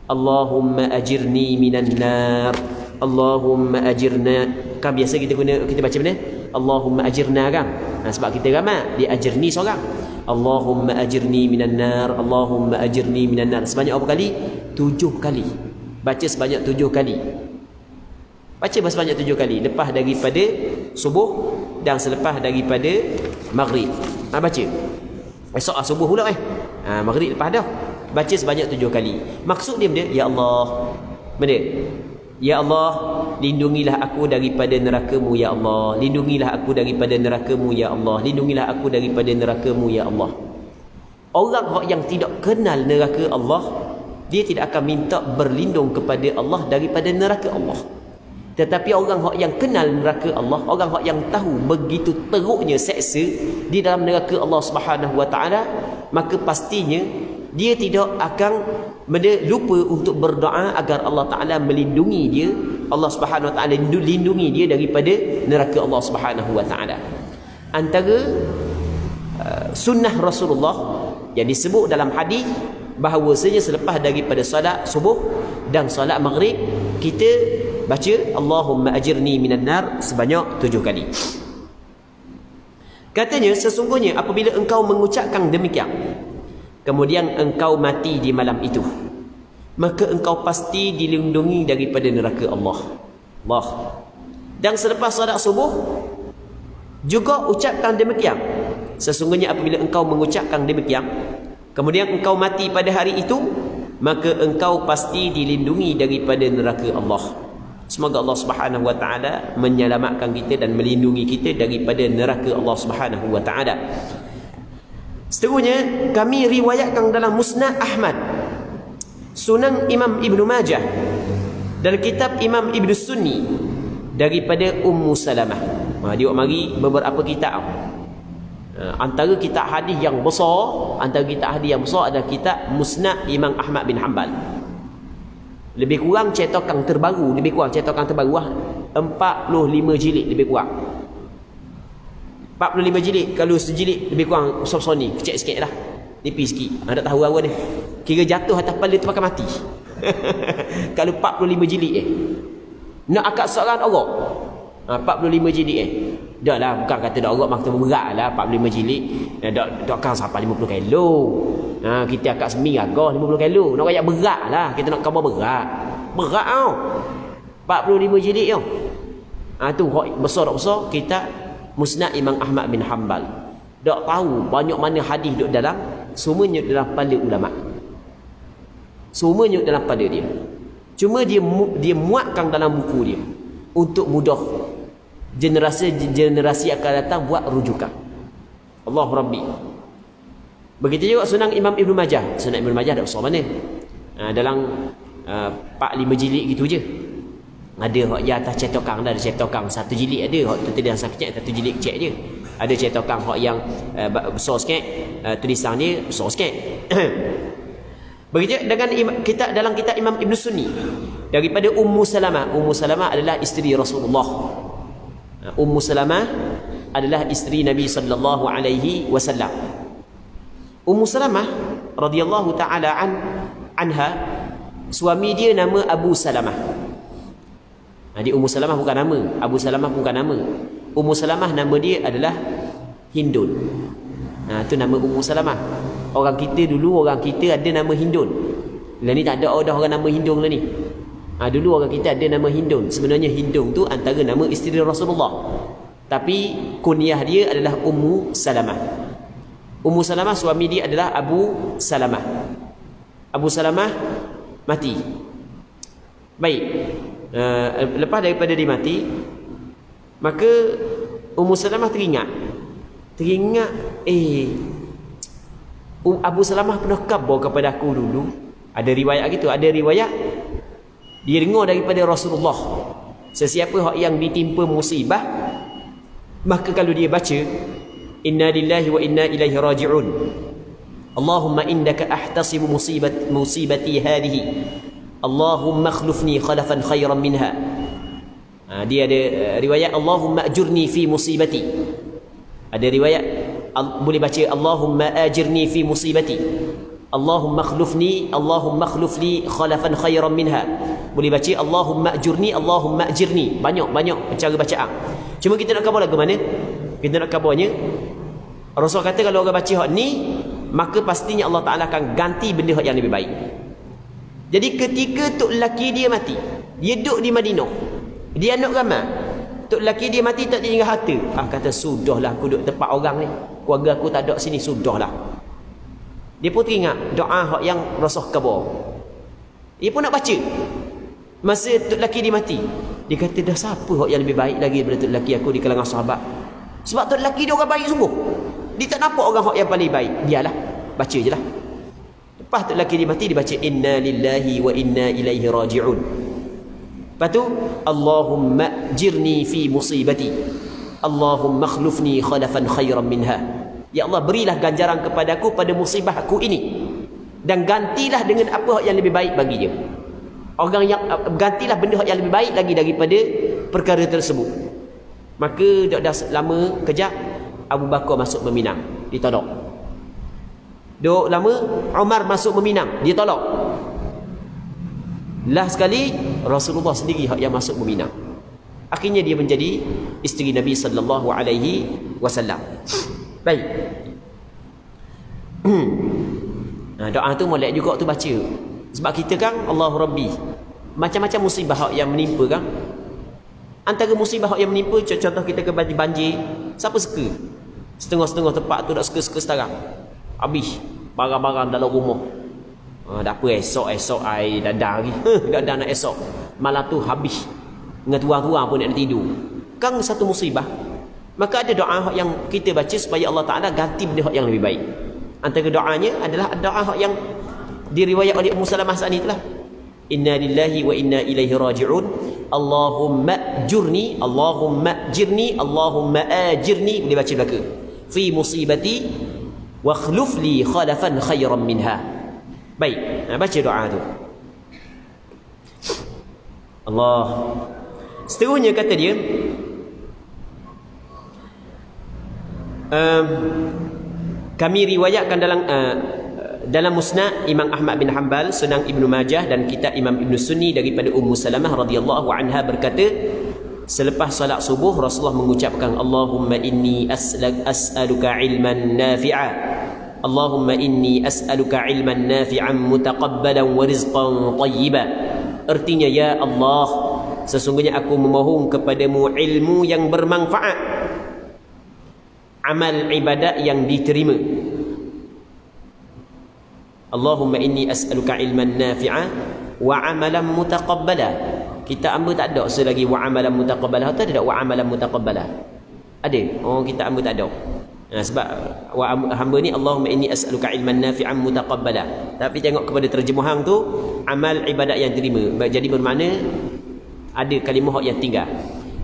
Allahumma ajirni minan nar, Allahumma ajirna. Kan biasa kita baca mana? Allahumma ajirna kan? Sebab kita ramai dia ajirni seorang. Allahumma ajirni minan nar, Allahumma ajirni minan nar. Sebanyak berapa kali? 7 kali. Baca sebanyak 7 kali. Baca sebanyak 7 kali lepas daripada subuh dan selepas daripada maghrib. Baca. Esok subuh pula maghrib lepas dah. Baca sebanyak 7 kali. Maksud dia benda, ya Allah. Benda. Ya Allah, lindungilah aku daripada neraka-Mu ya Allah. Lindungilah aku daripada neraka-Mu ya Allah. Lindungilah aku daripada neraka-Mu ya Allah. Orang yang tidak kenal neraka Allah, dia tidak akan minta berlindung kepada Allah daripada neraka Allah. Tetapi orang yang kenal neraka Allah, orang yang tahu begitu teruknya seksa di dalam neraka Allah Subhanahu wa taala, maka pastinya dia tidak akan lupa untuk berdoa agar Allah Ta'ala melindungi dia, Allah Subhanahu Wa Ta'ala lindungi dia daripada neraka Allah Subhanahu Wa Ta'ala. Antara sunnah Rasulullah yang disebut dalam hadis bahawasanya selepas daripada solat subuh dan solat maghrib, kita baca Allahumma ajirni minan nar sebanyak 7 kali. Katanya sesungguhnya apabila engkau mengucapkan demikian, kemudian engkau mati di malam itu, maka engkau pasti dilindungi daripada neraka Allah. Dan selepas solat subuh juga ucapkan demikian. Sesungguhnya apabila engkau mengucapkan demikian, kemudian engkau mati pada hari itu, maka engkau pasti dilindungi daripada neraka Allah. Semoga Allah Subhanahu wa taala menyelamatkan kita dan melindungi kita daripada neraka Allah Subhanahu wa taala. Seterusnya kami riwayatkan dalam Musnad Ahmad, Sunan Imam Ibnu Majah dan kitab Imam Ibnu Sunni daripada Ummu Salamah. Dia mari beberapa kitab. Antara kitab hadis yang besar, adalah kitab Musnad Imam Ahmad bin Hanbal. Lebih kurang cetakan terbaru, 45 jilid lebih kurang. 45 jilid, kalau sejilid lebih kurang Sony, kecil sikit lah. Nipis sikit. Ada tahu awal ni. Kira jatuh atas kepala tu pakai mati. Kalau 45 jilid nak akad seorang orang 45 jilid dah lah, bukan kata dak orang maksud berat lah 45 jilid. Dak kan sampai 50 kilo. Kita akad semi agak 50 kilo. Nak rayak berat lah, kita nak khabar berat. Berat tau. 45 jilid tau. Tu besar tak besar kita Musnad Imam Ahmad bin Hanbal. Dak tahu banyak mana hadis duk dalam, semuanya dalam kepala ulama. Semuanya dalam kepala dia. Cuma dia muatkan dalam buku dia untuk mudah generasi akan datang buat rujukan. Allah Rabbi. Begitu juga Sunan Imam Ibn Majah. Sunan Ibn Majah tak besar mana. Dalam 4-5 jilid gitu je. Ada hak yang atas cetakan, ada cetakan 1 jilid ada, hak tu tidak sakit 1 jilid cek je. Ada cetakan hak yang besar sikit, tulisan dia besar sikit. Begitu dengan kita dalam kitab Imam Ibn Sunni daripada Ummu Salamah. Ummu Salamah adalah isteri Rasulullah. Ummu Salamah adalah isteri Nabi sallallahu alaihi wasallam. Ummu Salamah radhiyallahu taala anha, suami dia nama Abu Salamah. Jadi Ummu Salamah bukan nama, Abu Salamah bukan nama. Ummu Salamah nama dia adalah Hindun. Itu nama Ummu Salamah. Orang kita dulu, orang kita ada nama Hindun. Lah ni tak ada dah orang nama Hindun lah ni. Dulu orang kita ada nama Hindun. Sebenarnya Hindun tu antara nama isteri Rasulullah. Tapi kunyah dia adalah Ummu Salamah. Ummu Salamah suami dia adalah Abu Salamah. Abu Salamah mati. Baik. Lepas daripada dia mati, maka Ummu Salamah teringat Abu Salamah pernah khabar kepada aku dulu. Ada riwayat gitu, ada riwayat dia dengar daripada Rasulullah, sesiapa yang ditimpa musibah, maka kalau dia baca inna lillahi wa inna ilaihi raji'un, Allahumma indaka ahtasibu musibati hadhihi, Allahumma akhlifni khalafan khairan minha. Dia ada riwayat Allahumma ajurni fi musibati. Ada riwayat boleh baca Allahumma ajirni fi musibati, Allahumma akhlifni khalafan khairan minha. Boleh baca Allahumma ajurni, Allahumma ajirni. Banyak cara bacaan. Cuma kita nak khabar lagu mana? Kita nak khabarnya Rasul kata kalau orang baca hak ni, maka pastinya Allah Taala akan ganti benda hak yang lebih baik. Jadi ketika tok lelaki dia mati, dia duduk di Madinah, dia nak ramai, tok lelaki dia mati tak tinggal harta. Kata sudahlah aku duduk tempat orang ni, keluarga aku tak ada sini, sudahlah. Dia pun teringat doa hak yang Rasul khabar. Dia pun nak baca. Masa tok lelaki dia mati, dia kata dah siapa hak yang lebih baik lagi daripada tok lelaki aku di kalangan sahabat. Sebab tok lelaki dia orang baik sungguh. Dia tak nampak orang hak yang paling baik. Biarlah, baca je lah. Lepas tok lelaki dia mati, dia baca inna lillahi wa inna ilaihi raji'un. Lepas tu Allahumma jirni fi musibati, Allahumma akhlifni khalafan khairan minha. Ya Allah, berilah ganjaran kepadaku pada musibah aku ini, dan gantilah dengan apa yang lebih baik bagi dia. Orang yang gantilah benda yang lebih baik lagi daripada perkara tersebut. Maka dah lama kejap Abu Bakar masuk meminang, ditolak. Duk lama Umar masuk meminang, dia tolak. Last sekali Rasulullah sendiri yang masuk meminang. Akhirnya dia menjadi isteri Nabi sallallahu alaihi wasallam. Baik. Doa tu molek juga tu baca. Sebab kita kan Allahu Rabbi, macam-macam musibah yang menimpa kan. Antara musibah yang menimpa, contoh kita ke banjir, siapa suka? Setengah-setengah tempat tu tak suka-suka sekarang. Habis barang-barang dalam rumah. Dah apa esok air dadah lagi. Dadah nak esok. Malam tu habis. Dengan tuang-tuang pun nak tidur. Kan satu musibah. Maka ada doa yang kita baca supaya Allah Ta'ala ganti benda yang lebih baik. Antara doanya adalah doa yang diriwayat oleh Ummu Salamah saat itulah. Inna lillahi wa inna ilaihi raji'un, Allahumma ajurni, Allahumma ajirni, Allahumma ajirni. Boleh baca belaka. Fi musibati wa akhlif li khalafan khairan minha. Baik, baca doa tu. Allah. Seterusnya kata dia, Kami riwayatkan dalam Musnad Imam Ahmad bin Hanbal, Sunan Ibnu Majah dan kitab Imam Ibnu Sunni daripada Ummu Salamah radhiyallahu anha berkata, selepas salat subuh Rasulullah mengucapkan, Allahumma inni as'aluka ilman nafi'a, Allahumma inni as'aluka ilman nafi'an mutaqabbalan wa rizqan tayyiban. Artinya, ya Allah, sesungguhnya aku memohon kepadamu ilmu yang bermanfaat, amal ibadat yang diterima. Allahumma inni as'aluka ilman nafi'a wa amalan mutaqabbala. Kita hamba tak ada selagi wa amalan mutaqabbala. Tak ada wa amalan mutaqabbala. Ada? Oh, kita hamba tak ada. Sebab hamba ni Allahumma inni as'aluka ilman nafi'an mutaqabbala. Tapi tengok kepada terjemahan tu, amal ibadat yang diterima. Jadi bermakna ada kalimah yang tinggal.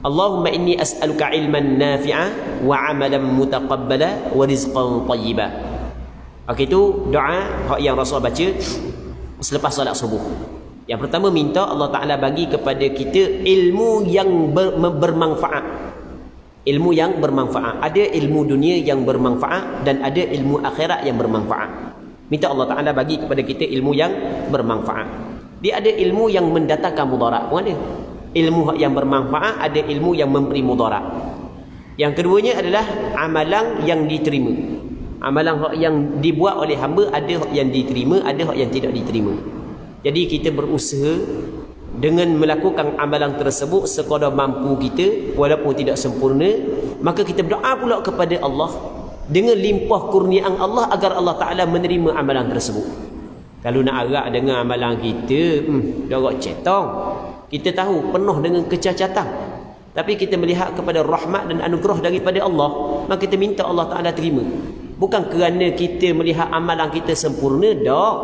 Allahumma inni as'aluka ilman nafi'a wa amalan mutaqabbala wa rizqan tayyiban. Okey, itu doa yang Rasul baca selepas solat subuh. Yang pertama, minta Allah Ta'ala bagi kepada kita ilmu yang bermanfaat. Ilmu yang bermanfaat. Ada ilmu dunia yang bermanfaat dan ada ilmu akhirat yang bermanfaat. Minta Allah Ta'ala bagi kepada kita ilmu yang bermanfaat. Dia ada ilmu yang mendatangkan mudarat pun ada. Ilmu yang bermanfaat, ada ilmu yang memberi mudarat. Yang keduanya adalah amalan yang diterima. Amalan yang dibuat oleh hamba, ada hak yang diterima, ada hak yang tidak diterima. Jadi kita berusaha dengan melakukan amalan tersebut sekadar mampu kita, walaupun tidak sempurna. Maka kita berdoa pula kepada Allah dengan limpah kurniaan Allah agar Allah Ta'ala menerima amalan tersebut. Kalau nak agak dengan amalan kita, dorok cetong. Kita tahu penuh dengan kecacatan, tapi kita melihat kepada rahmat dan anugerah daripada Allah, maka kita minta Allah Ta'ala terima. Bukan kerana kita melihat amalan kita sempurna, dak.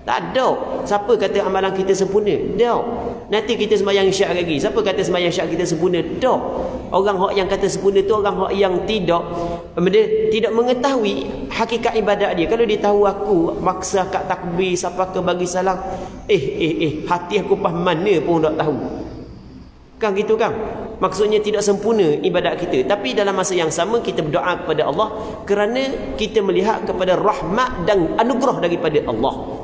Tak ada. Siapa kata amalan kita sempurna? Dak. Nanti kita sembahyang syak lagi. Siapa kata sembahyang syak kita sempurna? Dak. Orang hak yang kata sempurna tu orang hak yang tidak mengetahui hakikat ibadat dia. Kalau dia tahu aku maksa kat takbir siapa ke bagi salam, hati aku pas mana pun tak tahu. Kan gitu kan? Maksudnya tidak sempurna ibadat kita. Tapi dalam masa yang sama kita berdoa kepada Allah kerana kita melihat kepada rahmat dan anugerah daripada Allah.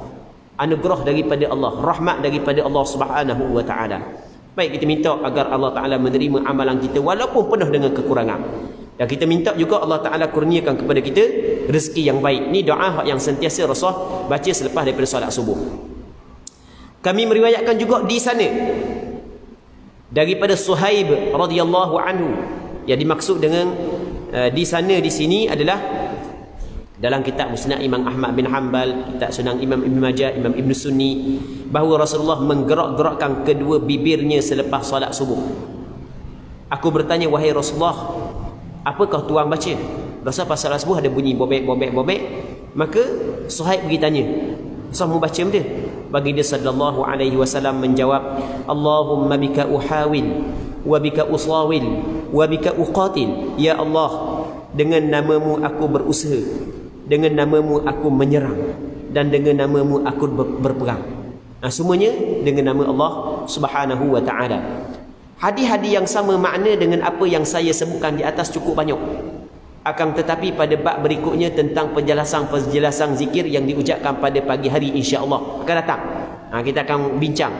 Anugerah daripada Allah, rahmat daripada Allah Subhanahu wa taala. Baik, kita minta agar Allah Taala menerima amalan kita walaupun penuh dengan kekurangan. Dan kita minta juga Allah Taala kurniakan kepada kita rezeki yang baik. Ni doa yang sentiasa Rasul baca selepas daripada solat subuh. Kami meriwayatkan juga di sana daripada Suhaib radhiyallahu anhu. Yang dimaksud dengan di sana di sini adalah dalam kitab Musnad Imam Ahmad bin Hanbal, kitab Sunan Imam Ibnu Majah, Imam Ibnu Sunni, bahawa Rasulullah menggerak-gerakkan kedua bibirnya selepas solat subuh. Aku bertanya, wahai Rasulullah, apakah tuan baca? Rasa pas solat subuh ada bunyi bobek. Maka Suhaib pergi tanya, Rasul mau baca benda? Bagi dia sallallahu alaihi wasallam menjawab, Allahumma bika uhawil wa bika usawil wa bika uqatil. Ya Allah, dengan namamu aku berusaha, dengan namamu aku menyerang, dan dengan namamu aku berperang. Semuanya dengan nama Allah Subhanahu wa taala. Hadis-hadis yang sama makna dengan apa yang saya sebutkan di atas cukup banyak. Akan tetapi pada bab berikutnya tentang penjelasan zikir yang diucapkan pada pagi hari, insya-Allah akan datang. Kita akan bincang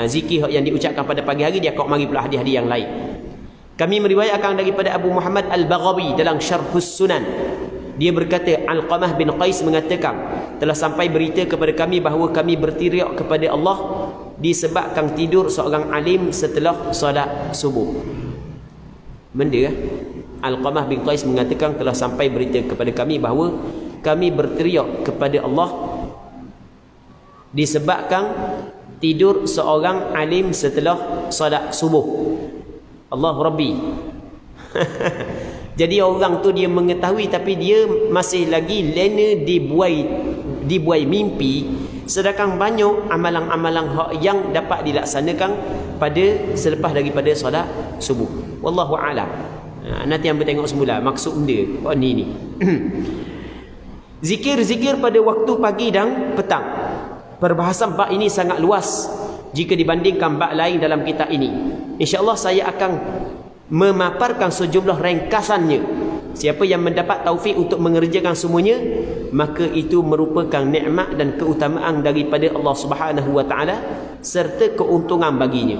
zikir yang diucapkan pada pagi hari, dia akan mari pula hadis-hadis yang lain. Kami meriwayatkan daripada Abu Muhammad Al-Baghawi dalam Syarhus Sunan. Dia berkata, Alqamah bin Qais mengatakan, telah sampai berita kepada kami bahawa kami berteriak kepada Allah disebabkan tidur seorang alim setelah solat subuh. Benda Alqamah bin Qais mengatakan, telah sampai berita kepada kami bahawa kami berteriak kepada Allah disebabkan tidur seorang alim setelah solat subuh. Allah Rabbi. Jadi orang tu dia mengetahui tapi dia masih lagi lena dibuai mimpi, sedangkan banyak amalan-amalan hak yang dapat dilaksanakan pada selepas daripada solat subuh. Wallahu a'lam. Nanti hamba tengok semula maksud benda ni. Zikir-zikir pada waktu pagi dan petang. Perbahasan bab ini sangat luas jika dibandingkan bab lain dalam kitab ini. InsyaAllah saya akan memaparkan sejumlah ringkasannya Siapa yang mendapat taufik untuk mengerjakan semuanya, maka itu merupakan nikmat dan keutamaan daripada Allah Subhanahu wa taala serta keuntungan baginya.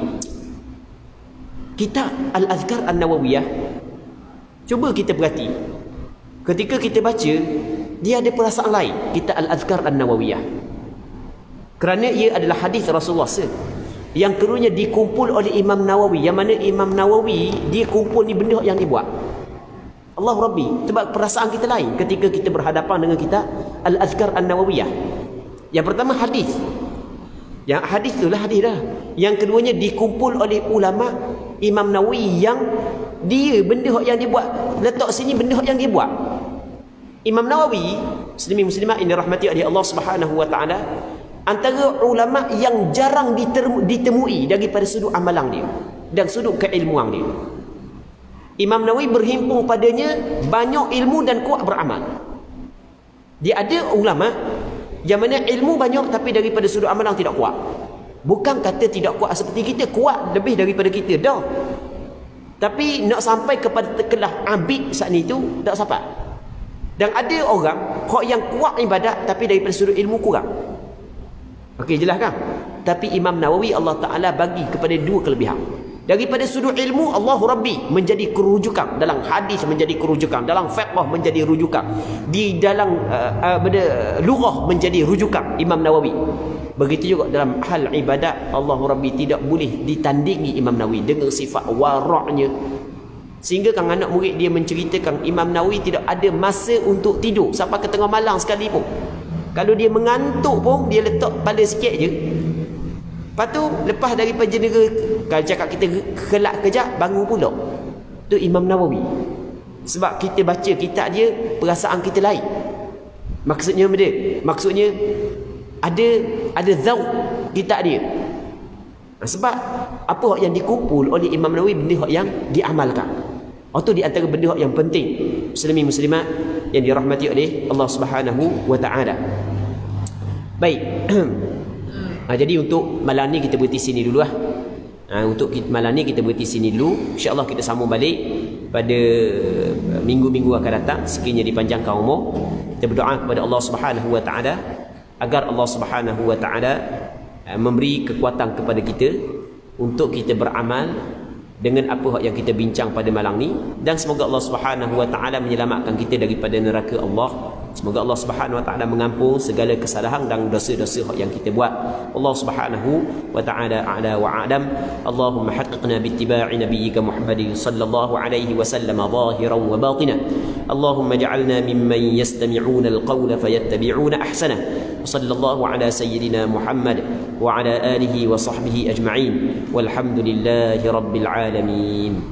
Kitab Al-Azkar An-Nawawiyah, cuba kita perhati. Ketika kita baca, dia ada perasaan lain, kitab Al-Azkar An-Nawawiyah. Kerana ia adalah hadis Rasulullah yang keduanya dikumpul oleh Imam Nawawi, yang mana Imam Nawawi dia kumpul ni benda yang dibuat. Allah Rabbi, sebab perasaan kita lain ketika kita berhadapan dengan kitab Al-Azkar An-Nawawiyah. Yang pertama hadis. Yang hadis itulah hadis dah. Yang keduanya dikumpul oleh ulama Imam Nawawi, yang dia benda yang dia buat, letak sini benda yang dia buat. Imam Nawawi, muslimin muslimat ini rahmati oleh Allah Subhanahu wa taala, antara ulama yang jarang ditemui daripada sudut amalan dia dan sudut keilmuan dia. Imam Nawawi berhimpun padanya banyak ilmu dan kuat beramal. Dia ada ulama yang mana ilmu banyak tapi daripada sudut amalan tidak kuat. Bukan kata tidak kuat seperti kita, kuat lebih daripada kita dah. Tapi nak sampai kepada terkelah abid saat ni tu tak sampai. Dan ada orang yang kuat ibadat tapi daripada sudut ilmu kurang. Okey, jelas kan? Tapi Imam Nawawi Allah Ta'ala bagi kepada dua kelebihan. Daripada sudut ilmu, Allah Rabbi menjadi kerujukan. Dalam hadis menjadi kerujukan. Dalam fiqh menjadi rujukan. Di dalam lughah menjadi rujukan Imam Nawawi. Begitu juga dalam hal ibadat, Allah Rabbi tidak boleh ditandingi Imam Nawawi dengan sifat waraknya. Sehingga kan anak murid dia menceritakan Imam Nawawi tidak ada masa untuk tidur sampai ke tengah malam sekalipun. Kalau dia mengantuk pun, dia letak kepala sikit je. Lepas tu, lepas daripada jenera, kalau cakap kita kelak kejap, bangun pula. Itu Imam Nawawi. Sebab kita baca kitab dia, perasaan kita lain. Maksudnya apa dia? Maksudnya, ada zauk kitab dia. Sebab, apa yang dikumpul oleh Imam Nawawi, benda yang diamalkan. Itu di antara benda yang penting, muslimin muslimat yang dirahmati oleh Allah Subhanahu wa taala. Baik. Jadi untuk malam ni kita berhenti sini dulu lah. Untuk malam ni kita berhenti sini dulu. InsyaAllah kita sambung balik pada minggu-minggu akan datang, sekiranya dipanjangkan umur. Kita berdoa kepada Allah Subhanahu wa taala agar Allah Subhanahu wa taala memberi kekuatan kepada kita untuk kita beramal dengan apa yang kita bincang pada malam ni, dan semoga Allah Subhanahu wa taala menyelamatkan kita daripada neraka Allah. Semoga Allah Subhanahu wa taala mengampun segala kesalahan dan dosa-dosa yang kita buat. Allah Subhanahu wa taala a'la wa a'lam. Allahumma haqqiqna bi ittiba'i nabiyyika Muhammadin sallallahu alaihi wasallam zahiran wa batinan. Allahumma ij'alna mimman yastami'una al-qawla fayattabi'una ahsanah. Sallallahu ala sayyidina Muhammad wa ala alihi wa sahbihi ajma'in. Walhamdulillahi rabbil alamin.